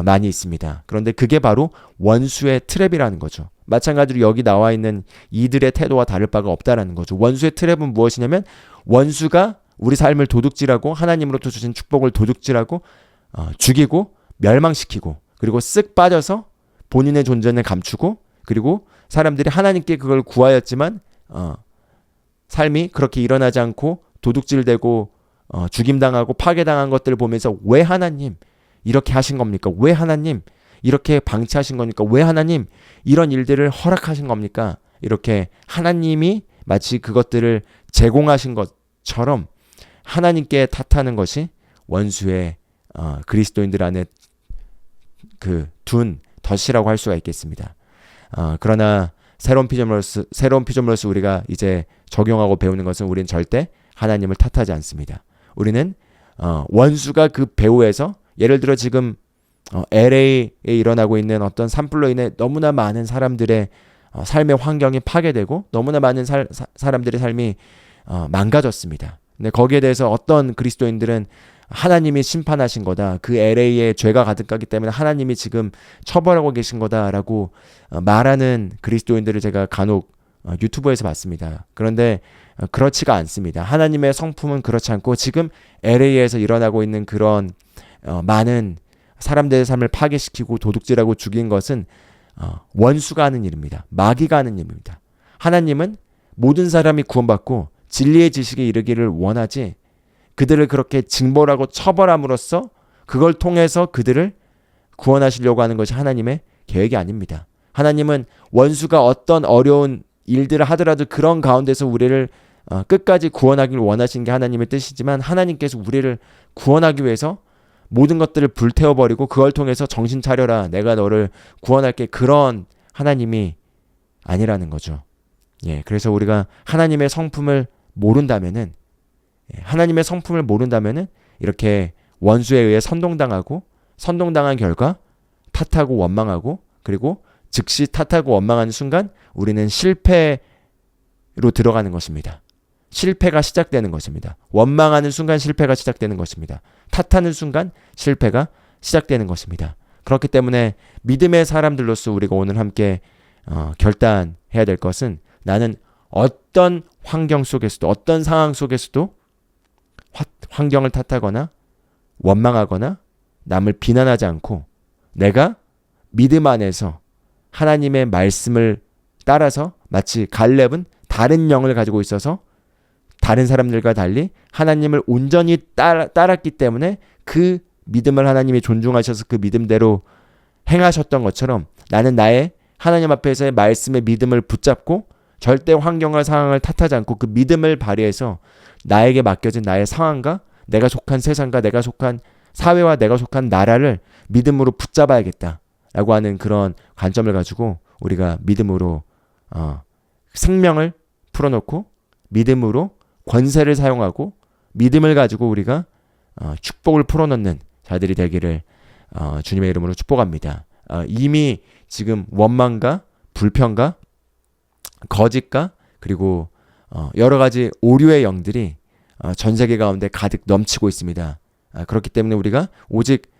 많이 있습니다. 그런데 그게 바로 원수의 트랩이라는 거죠. 마찬가지로 여기 나와 있는 이들의 태도와 다를 바가 없다라는 거죠. 원수의 트랩은 무엇이냐면 원수가 우리 삶을 도둑질하고 하나님으로부터 주신 축복을 도둑질하고 죽이고 멸망시키고 그리고 쓱 빠져서 본인의 존재를 감추고 그리고 사람들이 하나님께 그걸 구하였지만 삶이 그렇게 일어나지 않고 도둑질되고 죽임당하고 파괴당한 것들을 보면서 왜 하나님 이렇게 하신 겁니까? 왜 하나님 이렇게 방치하신 겁니까? 왜 하나님 이런 일들을 허락하신 겁니까? 이렇게 하나님이 마치 그것들을 제공하신 것처럼 하나님께 탓하는 것이 원수의 그리스도인들 안에 그 둔 덫이라고 할 수가 있겠습니다. 그러나 새로운 피조물로서 우리가 이제 적용하고 배우는 것은 우리는 절대 하나님을 탓하지 않습니다. 우리는 원수가 그 배후에서 예를 들어 지금 LA에 일어나고 있는 어떤 산불로 인해 너무나 많은 사람들의 삶의 환경이 파괴되고 너무나 많은 사람들의 삶이 망가졌습니다. 근데 거기에 대해서 어떤 그리스도인들은 하나님이 심판하신 거다. 그 LA에 죄가 가득하기 때문에 하나님이 지금 처벌하고 계신 거다라고 말하는 그리스도인들을 제가 간혹 유튜브에서 봤습니다. 그런데 그렇지가 않습니다. 하나님의 성품은 그렇지 않고 지금 LA에서 일어나고 있는 그런 많은 사람들의 삶을 파괴시키고 도둑질하고 죽인 것은 원수가 하는 일입니다. 마귀가 하는 일입니다. 하나님은 모든 사람이 구원받고 진리의 지식에 이르기를 원하지 그들을 그렇게 징벌하고 처벌함으로써 그걸 통해서 그들을 구원하시려고 하는 것이 하나님의 계획이 아닙니다. 하나님은 원수가 어떤 어려운 일들을 하더라도 그런 가운데서 우리를 끝까지 구원하기를 원하시는 게 하나님의 뜻이지만 하나님께서 우리를 구원하기 위해서 모든 것들을 불태워버리고 그걸 통해서 정신 차려라 내가 너를 구원할게 그런 하나님이 아니라는 거죠. 예, 그래서 우리가 하나님의 성품을 모른다면은 이렇게 원수에 의해 선동당한 결과 탓하고 원망하고 그리고 즉시 탓하고 원망하는 순간 우리는 실패로 들어가는 것입니다. 실패가 시작되는 것입니다. 원망하는 순간 실패가 시작되는 것입니다. 탓하는 순간 실패가 시작되는 것입니다. 그렇기 때문에 믿음의 사람들로서 우리가 오늘 함께 결단해야 될 것은 나는 어떤 환경 속에서도 어떤 상황 속에서도 환경을 탓하거나 원망하거나 남을 비난하지 않고 내가 믿음 안에서 하나님의 말씀을 따라서 마치 갈렙은 다른 영을 가지고 있어서 다른 사람들과 달리 하나님을 온전히 따랐기 때문에 그 믿음을 하나님이 존중하셔서 그 믿음대로 행하셨던 것처럼 나는 나의 하나님 앞에서의 말씀의 믿음을 붙잡고 절대 환경과 상황을 탓하지 않고 그 믿음을 발휘해서 나에게 맡겨진 나의 상황과 내가 속한 세상과 내가 속한 사회와 내가 속한 나라를 믿음으로 붙잡아야겠다라고 하는 그런 관점을 가지고 우리가 믿음으로 생명을 풀어놓고 믿음으로 권세를 사용하고 믿음을 가지고 우리가 축복을 풀어놓는 자들이 되기를 주님의 이름으로 축복합니다. 이미 지금 원망과 불평과 거짓과 그리고 여러 가지 오류의 영들이 전 세계 가운데 가득 넘치고 있습니다. 그렇기 때문에 우리가 오직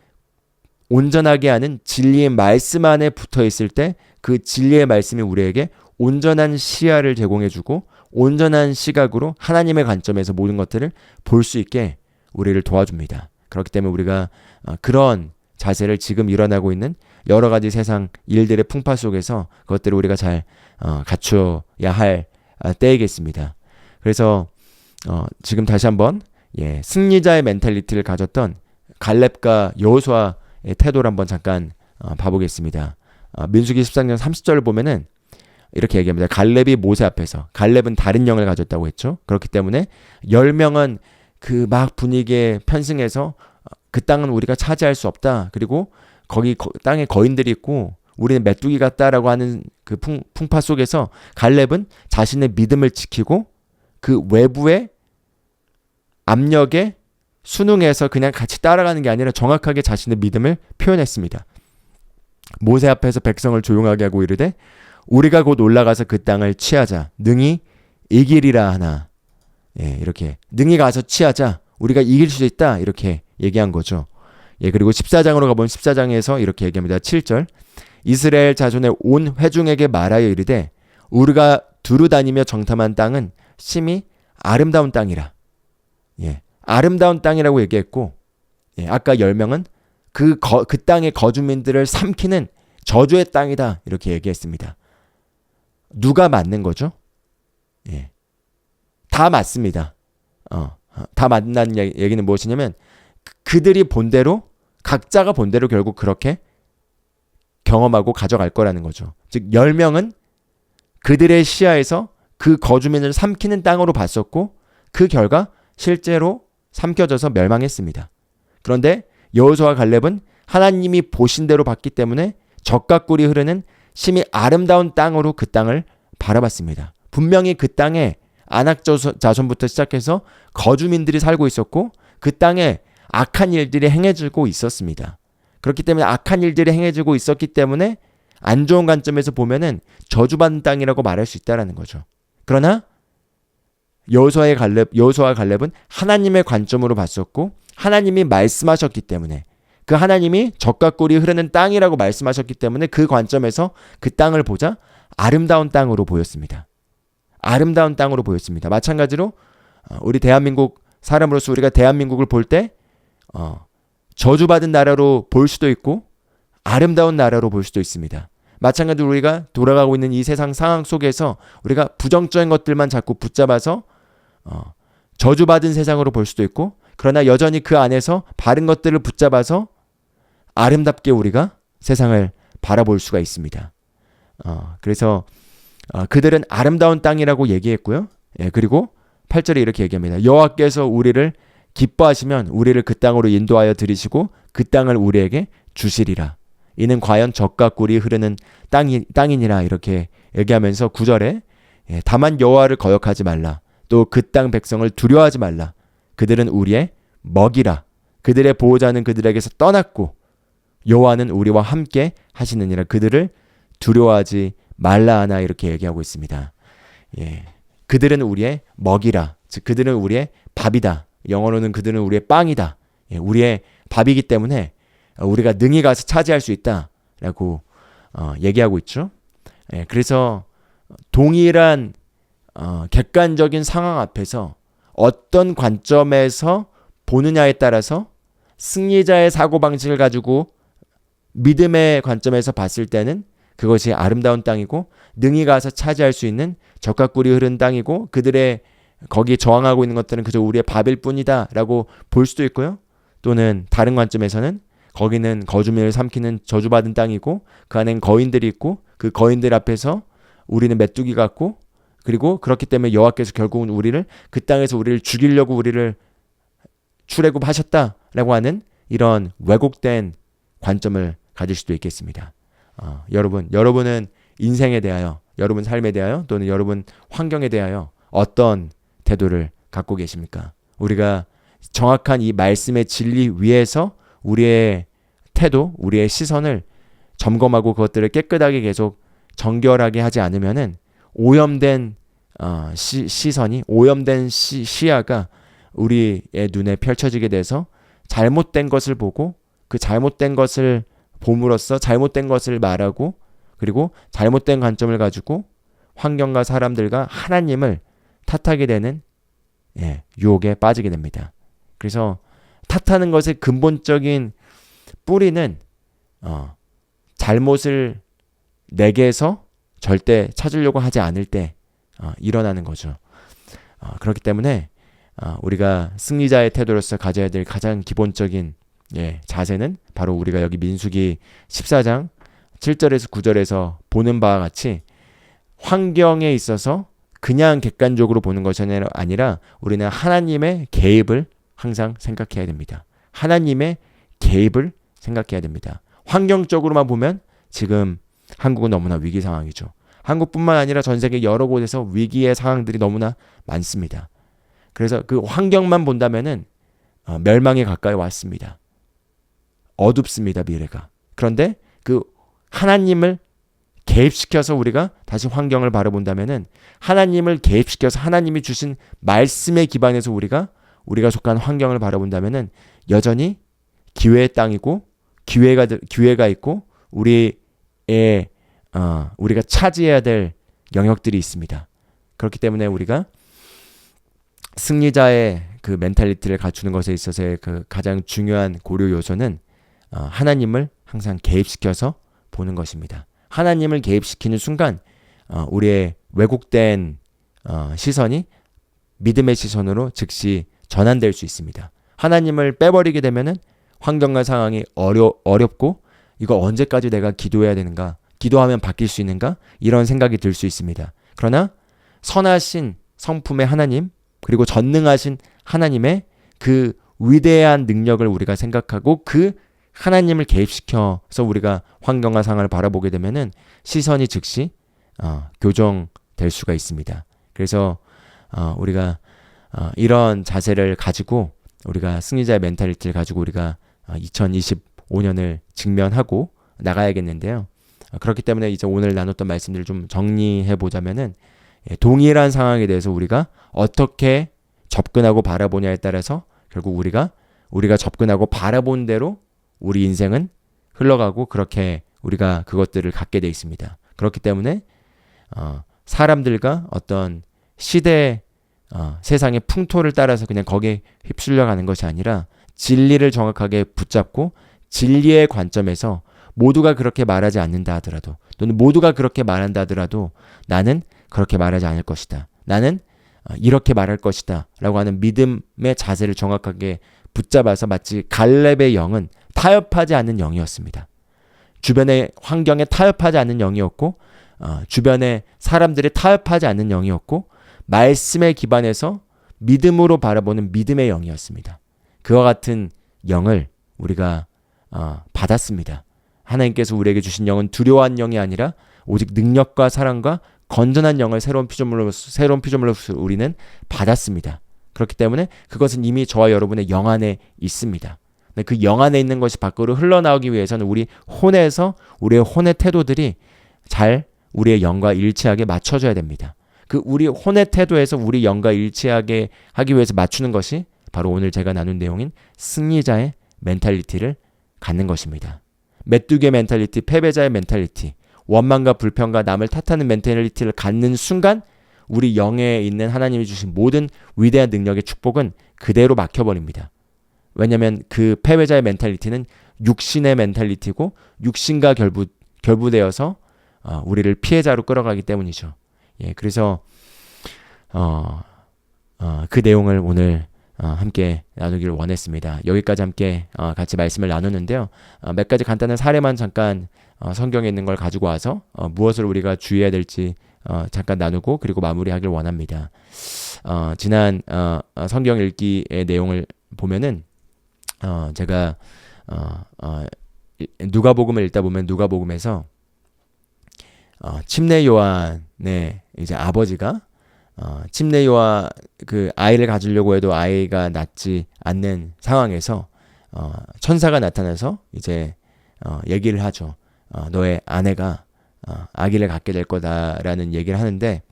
온전하게 하는 진리의 말씀 안에 붙어 있을 때 그 진리의 말씀이 우리에게 온전한 시야를 제공해주고 온전한 시각으로 하나님의 관점에서 모든 것들을 볼 수 있게 우리를 도와줍니다. 그렇기 때문에 우리가 그런 자세를 지금 일어나고 있는 여러 가지 세상 일들의 풍파 속에서 그것들을 우리가 잘 갖춰야 할 때이겠습니다. 그래서 지금 다시 한번 승리자의 멘탈리티를 가졌던 갈렙과 여호수아의 태도를 한번 잠깐 봐보겠습니다. 민수기 13장 30절을 보면은 이렇게 얘기합니다. 갈렙이 모세 앞에서 갈렙은 다른 영을 가졌다고 했죠. 그렇기 때문에 10명은 그 막 분위기에 편승해서 그 땅은 우리가 차지할 수 없다. 그리고 거기 땅에 거인들이 있고 우리는 메뚜기 같다라고 하는 그 풍파 속에서 갈렙은 자신의 믿음을 지키고 그 외부의 압력에 순응해서 그냥 같이 따라가는 게 아니라 정확하게 자신의 믿음을 표현했습니다. 모세 앞에서 백성을 조용하게 하고 이르되 우리가 곧 올라가서 그 땅을 취하자. 능히 이기리라 하나. 이렇게 능히 가서 취하자. 우리가 이길 수 있다. 이렇게 얘기한 거죠. 그리고 14장으로 가보면 14장에서 이렇게 얘기합니다. 7절. 이스라엘 자손의 온 회중에게 말하여 이르되 우리가 두루 다니며 정탐한 땅은 심히 아름다운 땅이라. 아름다운 땅이라고 얘기했고 아까 10명은 그 땅의 거주민들을 삼키는 저주의 땅이다. 이렇게 얘기했습니다. 누가 맞는 거죠? 다 맞습니다. 다 맞는다는 얘기는 무엇이냐면 그들이 본대로 각자가 본대로 결국 그렇게 경험하고 가져갈 거라는 거죠. 즉 10명은 그들의 시야에서 그 거주민을 삼키는 땅으로 봤었고 그 결과 실제로 삼켜져서 멸망했습니다. 그런데 여호수아와 갈렙은 하나님이 보신 대로 봤기 때문에 적과 꿀이 흐르는 심히 아름다운 땅으로 그 땅을 바라봤습니다. 분명히 그 땅에 아낙 자손부터 시작해서 거주민들이 살고 있었고 그 땅에 악한 일들이 행해지고 있었습니다. 그렇기 때문에 악한 일들이 행해지고 있었기 때문에 안 좋은 관점에서 보면은 저주받은 땅이라고 말할 수 있다라는 거죠. 그러나 여호수아와 갈렙은 하나님의 관점으로 봤었고 하나님이 말씀하셨기 때문에 그 하나님이 젖과 꿀이 흐르는 땅이라고 말씀하셨기 때문에 그 관점에서 그 땅을 보자 아름다운 땅으로 보였습니다. 아름다운 땅으로 보였습니다. 마찬가지로 우리 대한민국 사람으로서 우리가 대한민국을 볼 때 저주받은 나라로 볼 수도 있고 아름다운 나라로 볼 수도 있습니다. 마찬가지로 우리가 돌아가고 있는 이 세상 상황 속에서 우리가 부정적인 것들만 자꾸 붙잡아서 저주받은 세상으로 볼 수도 있고 그러나 여전히 그 안에서 바른 것들을 붙잡아서 아름답게 우리가 세상을 바라볼 수가 있습니다. 그래서 그들은 아름다운 땅이라고 얘기했고요. 예, 그리고 8절에 이렇게 얘기합니다. 여호와께서 우리를 기뻐하시면 우리를 그 땅으로 인도하여 들이시고 그 땅을 우리에게 주시리라. 이는 과연 젖과 꿀이 흐르는 땅이니라 이렇게 얘기하면서 9절에 다만 여호와를 거역하지 말라. 또 그 땅 백성을 두려워하지 말라. 그들은 우리의 먹이라. 그들의 보호자는 그들에게서 떠났고 여호와는 우리와 함께 하시느니라. 그들을 두려워하지 말라 하나 이렇게 얘기하고 있습니다. 예. 그들은 우리의 먹이라. 즉 그들은 우리의 밥이다. 영어로는 그들은 우리의 빵이다. 예, 우리의 밥이기 때문에 우리가 능히 가서 차지할 수 있다라고 얘기하고 있죠. 예, 그래서 동일한 객관적인 상황 앞에서 어떤 관점에서 보느냐에 따라서 승리자의 사고방식을 가지고 믿음의 관점에서 봤을 때는 그것이 아름다운 땅이고 능히 가서 차지할 수 있는 젖과 꿀이 흐른 땅이고 그들의 거기에 저항하고 있는 것들은 그저 우리의 밥일 뿐이다 라고 볼 수도 있고요. 또는 다른 관점에서는 거기는 거주민을 삼키는 저주받은 땅이고 그 안엔 거인들이 있고 그 거인들 앞에서 우리는 메뚜기 같고 그리고 그렇기 때문에 여호와께서 결국은 우리를 그 땅에서 우리를 죽이려고 우리를 출애굽하셨다라고 하는 이런 왜곡된 관점을 가질 수도 있겠습니다. 여러분은 인생에 대하여 여러분 삶에 대하여 또는 여러분 환경에 대하여 어떤 태도를 갖고 계십니까? 우리가 정확한 이 말씀의 진리 위에서 우리의 태도, 우리의 시선을 점검하고 그것들을 깨끗하게 계속 정결하게 하지 않으면은 오염된 시선이 오염된 시야가 우리의 눈에 펼쳐지게 돼서 잘못된 것을 보고 그 잘못된 것을 봄으로써 잘못된 것을 말하고 그리고 잘못된 관점을 가지고 환경과 사람들과 하나님을 탓하게 되는 유혹에 빠지게 됩니다. 그래서 탓하는 것의 근본적인 뿌리는 잘못을 내게서 절대 찾으려고 하지 않을 때 일어나는 거죠. 그렇기 때문에 우리가 승리자의 태도로서 가져야 될 가장 기본적인 자세는 바로 우리가 여기 민수기 14장 7절에서 9절에서 보는 바와 같이 환경에 있어서 그냥 객관적으로 보는 것이 아니라 우리는 하나님의 개입을 항상 생각해야 됩니다. 하나님의 개입을 생각해야 됩니다. 환경적으로만 보면 지금 한국은 너무나 위기 상황이죠. 한국뿐만 아니라 전 세계 여러 곳에서 위기의 상황들이 너무나 많습니다. 그래서 그 환경만 본다면은 멸망에 가까이 왔습니다. 어둡습니다, 미래가. 그런데 그 하나님을 개입시켜서 우리가 다시 환경을 바라본다면은 하나님을 개입시켜서 하나님이 주신 말씀에 기반해서 우리가 속한 환경을 바라본다면은 여전히 기회의 땅이고 기회가 있고 우리가 차지해야 될 영역들이 있습니다. 그렇기 때문에 우리가 승리자의 그 멘탈리티를 갖추는 것에 있어서의 그 가장 중요한 고려 요소는 하나님을 항상 개입시켜서 보는 것입니다. 하나님을 개입시키는 순간 우리의 왜곡된 시선이 믿음의 시선으로 즉시 전환될 수 있습니다. 하나님을 빼버리게 되면은 환경과 상황이 어렵고 이거 언제까지 내가 기도해야 되는가? 기도하면 바뀔 수 있는가? 이런 생각이 들 수 있습니다. 그러나 선하신 성품의 하나님 그리고 전능하신 하나님의 그 위대한 능력을 우리가 생각하고 그 하나님을 개입시켜서 우리가 환경과 상황을 바라보게 되면은 시선이 즉시 교정될 수가 있습니다. 그래서 우리가 이런 자세를 가지고 우리가 승리자의 멘탈리티를 가지고 우리가 2025년을 직면하고 나가야겠는데요. 그렇기 때문에 이제 오늘 나눴던 말씀들을 좀 정리해 보자면은 동일한 상황에 대해서 우리가 어떻게 접근하고 바라보냐에 따라서 결국 우리가 접근하고 바라본 대로 우리 인생은 흘러가고 그렇게 우리가 그것들을 갖게 돼 있습니다. 그렇기 때문에 사람들과 어떤 시대 세상의 풍토를 따라서 그냥 거기에 휩쓸려 가는 것이 아니라 진리를 정확하게 붙잡고 진리의 관점에서 모두가 그렇게 말하지 않는다 하더라도 또는 모두가 그렇게 말한다 하더라도 나는 그렇게 말하지 않을 것이다. 나는 이렇게 말할 것이다 라고 하는 믿음의 자세를 정확하게 붙잡아서 마치 갈렙의 영은 타협하지 않는 영이었습니다. 주변의 환경에 타협하지 않는 영이었고 주변의 사람들이 타협하지 않는 영이었고 말씀에 기반해서 믿음으로 바라보는 믿음의 영이었습니다. 그와 같은 영을 우리가 받았습니다. 하나님께서 우리에게 주신 영은 두려워한 영이 아니라 오직 능력과 사랑과 건전한 영을 새로운 피조물로서 우리는 받았습니다. 그렇기 때문에 그것은 이미 저와 여러분의 영 안에 있습니다. 그 영 안에 있는 것이 밖으로 흘러나오기 위해서는 우리 혼에서 우리의 혼의 태도들이 잘 우리의 영과 일치하게 맞춰져야 됩니다. 그 우리 혼의 태도에서 우리 영과 일치하게 하기 위해서 맞추는 것이 바로 오늘 제가 나눈 내용인 승리자의 멘탈리티를 갖는 것입니다. 메뚜기의 멘탈리티, 패배자의 멘탈리티, 원망과 불평과 남을 탓하는 멘탈리티를 갖는 순간 우리 영에 있는 하나님이 주신 모든 위대한 능력의 축복은 그대로 막혀버립니다. 왜냐하면 그 패배자의 멘탈리티는 육신의 멘탈리티고 육신과 결부되어서 우리를 피해자로 끌어가기 때문이죠. 그래서 그 내용을 오늘 함께 나누기를 원했습니다. 여기까지 함께 같이 말씀을 나누는데요. 몇 가지 간단한 사례만 잠깐 성경에 있는 걸 가지고 와서 무엇을 우리가 주의해야 될지 잠깐 나누고 그리고 마무리하길 원합니다. 지난 성경 읽기의 내용을 보면은 제가 누가복음을 읽다 보면 누가복음에서 침례 요한의 이제 아버지가 침례 요한 그 아이를 가지려고 해도 아이가 낳지 않는 상황에서 천사가 나타나서 이제 얘기를 하죠. 너의 아내가 아기를 갖게 될 거다라는 얘기를 하는데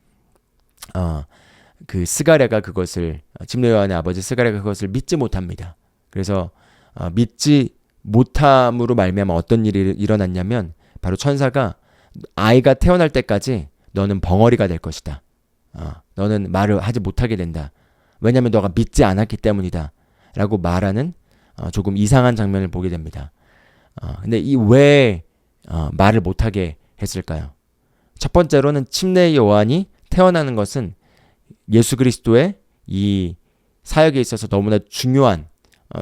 그 스가랴가 그것을 침례 요한의 아버지 스가랴가 그것을 믿지 못합니다. 그래서 믿지 못함으로 말미암아 어떤 일이 일어났냐면 바로 천사가 아이가 태어날 때까지 너는 벙어리가 될 것이다. 너는 말을 하지 못하게 된다. 왜냐하면 너가 믿지 않았기 때문이다. 라고 말하는 조금 이상한 장면을 보게 됩니다. 근데 이 왜 말을 못하게 했을까요? 첫 번째로는 침례 요한이 태어나는 것은 예수 그리스도의 이 사역에 있어서 너무나 중요한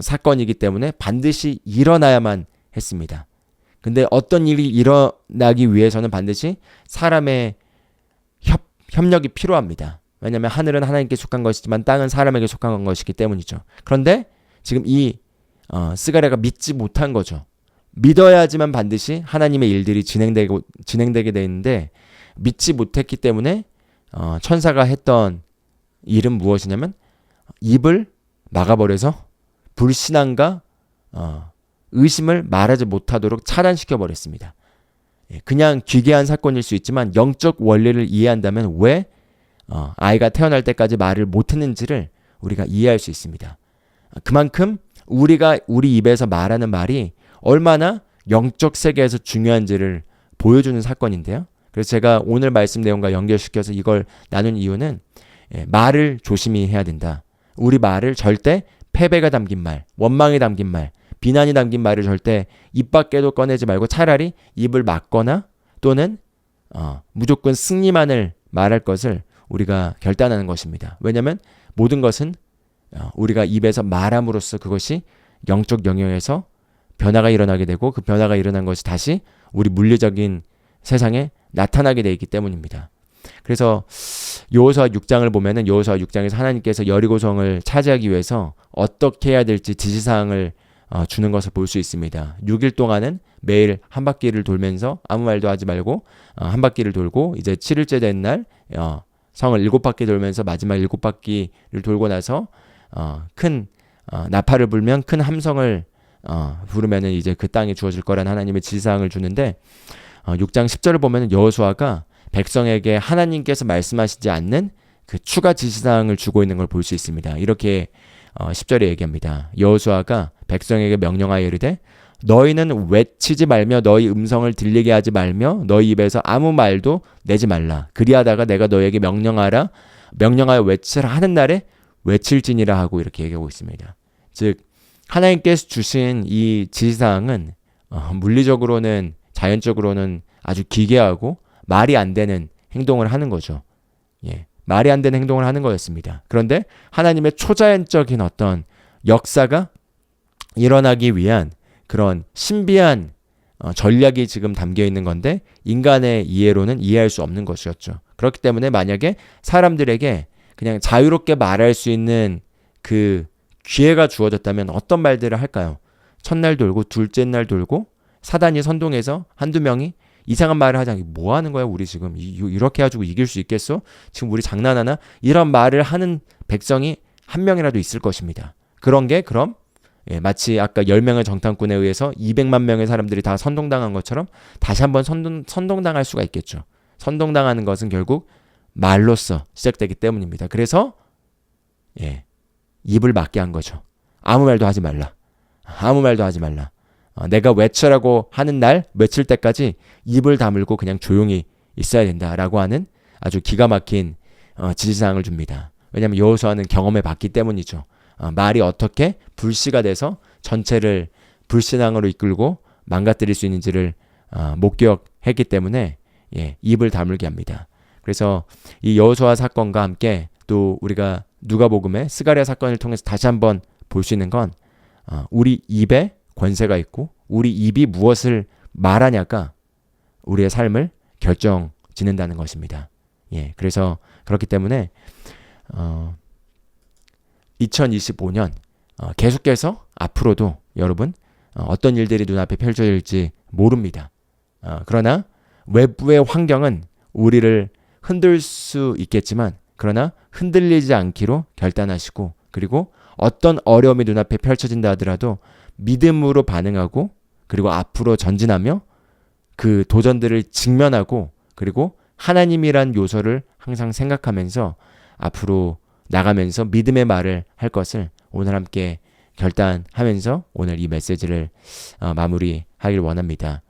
사건이기 때문에 반드시 일어나야만 했습니다. 근데 어떤 일이 일어나기 위해서는 반드시 사람의 협력이 필요합니다. 왜냐하면 하늘은 하나님께 속한 것이지만 땅은 사람에게 속한 것이기 때문이죠. 그런데 지금 이 스가랴가 믿지 못한 거죠. 믿어야지만 반드시 하나님의 일들이 진행되게 되는데 믿지 못했기 때문에 천사가 했던 일은 무엇이냐면 입을 막아버려서 불신앙과 의심을 말하지 못하도록 차단시켜 버렸습니다. 그냥 기괴한 사건일 수 있지만 영적 원리를 이해한다면 왜 아이가 태어날 때까지 말을 못했는지를 우리가 이해할 수 있습니다. 그만큼 우리가 우리 입에서 말하는 말이 얼마나 영적 세계에서 중요한지를 보여주는 사건인데요. 그래서 제가 오늘 말씀 내용과 연결시켜서 이걸 나눈 이유는 말을 조심히 해야 된다. 우리 말을 절대 패배가 담긴 말, 원망이 담긴 말, 비난이 담긴 말을 절대 입 밖에도 꺼내지 말고 차라리 입을 막거나 또는 무조건 승리만을 말할 것을 우리가 결단하는 것입니다. 왜냐하면 모든 것은 우리가 입에서 말함으로써 그것이 영적 영역에서 변화가 일어나게 되고 그 변화가 일어난 것이 다시 우리 물리적인 세상에 나타나게 되어 있기 때문입니다. 그래서 여호수아 6장을 보면은 여호수아 6장에서 하나님께서 여리고성을 차지하기 위해서 어떻게 해야 될지 지시사항을 주는 것을 볼 수 있습니다. 6일 동안은 매일 한 바퀴를 돌면서 아무 말도 하지 말고 한 바퀴를 돌고 이제 7일째 된 날 성을 7바퀴 돌면서 마지막 7바퀴를 돌고 나서 큰 나팔을 불면 큰 함성을 부르면은 이제 그 땅이 주어질 거란 하나님의 지시사항을 주는데 6장 10절을 보면은 여호수아가 백성에게 하나님께서 말씀하시지 않는 그 추가 지시사항을 주고 있는 걸 볼 수 있습니다. 이렇게 10절에 얘기합니다. 여호수아가 백성에게 명령하여 이르되 너희는 외치지 말며 너희 음성을 들리게 하지 말며 너희 입에서 아무 말도 내지 말라. 그리하다가 내가 너희에게 명령하여 외치라 하는 날에 외칠지니라 하고 이렇게 얘기하고 있습니다. 즉 하나님께서 주신 이 지시사항은 물리적으로는 자연적으로는 아주 기괴하고 말이 안 되는 행동을 하는 거죠. 예, 말이 안 되는 행동을 하는 거였습니다. 그런데 하나님의 초자연적인 어떤 역사가 일어나기 위한 그런 신비한 전략이 지금 담겨 있는 건데 인간의 이해로는 이해할 수 없는 것이었죠. 그렇기 때문에 만약에 사람들에게 그냥 자유롭게 말할 수 있는 그 기회가 주어졌다면 어떤 말들을 할까요? 첫날 돌고 둘째 날 돌고 사단이 선동해서 한두 명이 이상한 말을 하자. 뭐 하는 거야 우리 지금 이렇게 해가지고 이길 수 있겠어? 지금 우리 장난하나? 이런 말을 하는 백성이 한 명이라도 있을 것입니다. 그런 게 그럼 마치 아까 10명의 정탐꾼에 의해서 200만 명의 사람들이 다 선동당한 것처럼 다시 한번 선동당할 수가 있겠죠. 선동당하는 것은 결국 말로써 시작되기 때문입니다. 그래서 입을 막게 한 거죠. 아무 말도 하지 말라. 아무 말도 하지 말라. 내가 외쳐라고 하는 날 외칠 때까지 입을 다물고 그냥 조용히 있어야 된다라고 하는 아주 기가 막힌 지시사항을 줍니다. 왜냐하면 여호수아는 경험해 봤기 때문이죠. 말이 어떻게 불씨가 돼서 전체를 불신앙으로 이끌고 망가뜨릴 수 있는지를 목격했기 때문에 입을 다물게 합니다. 그래서 이 여호수아 사건과 함께 또 우리가 누가복음의 스가랴 사건을 통해서 다시 한번 볼 수 있는 건 우리 입에 권세가 있고 우리 입이 무엇을 말하냐가 우리의 삶을 결정짓는다는 것입니다. 그래서 그렇기 때문에 2025년 계속해서 앞으로도 여러분 어떤 일들이 눈앞에 펼쳐질지 모릅니다. 그러나 외부의 환경은 우리를 흔들 수 있겠지만 그러나 흔들리지 않기로 결단하시고 그리고 어떤 어려움이 눈앞에 펼쳐진다 하더라도 믿음으로 반응하고 그리고 앞으로 전진하며 그 도전들을 직면하고 그리고 하나님이란 요소를 항상 생각하면서 앞으로 나가면서 믿음의 말을 할 것을 오늘 함께 결단하면서 오늘 이 메시지를 마무리하길 원합니다.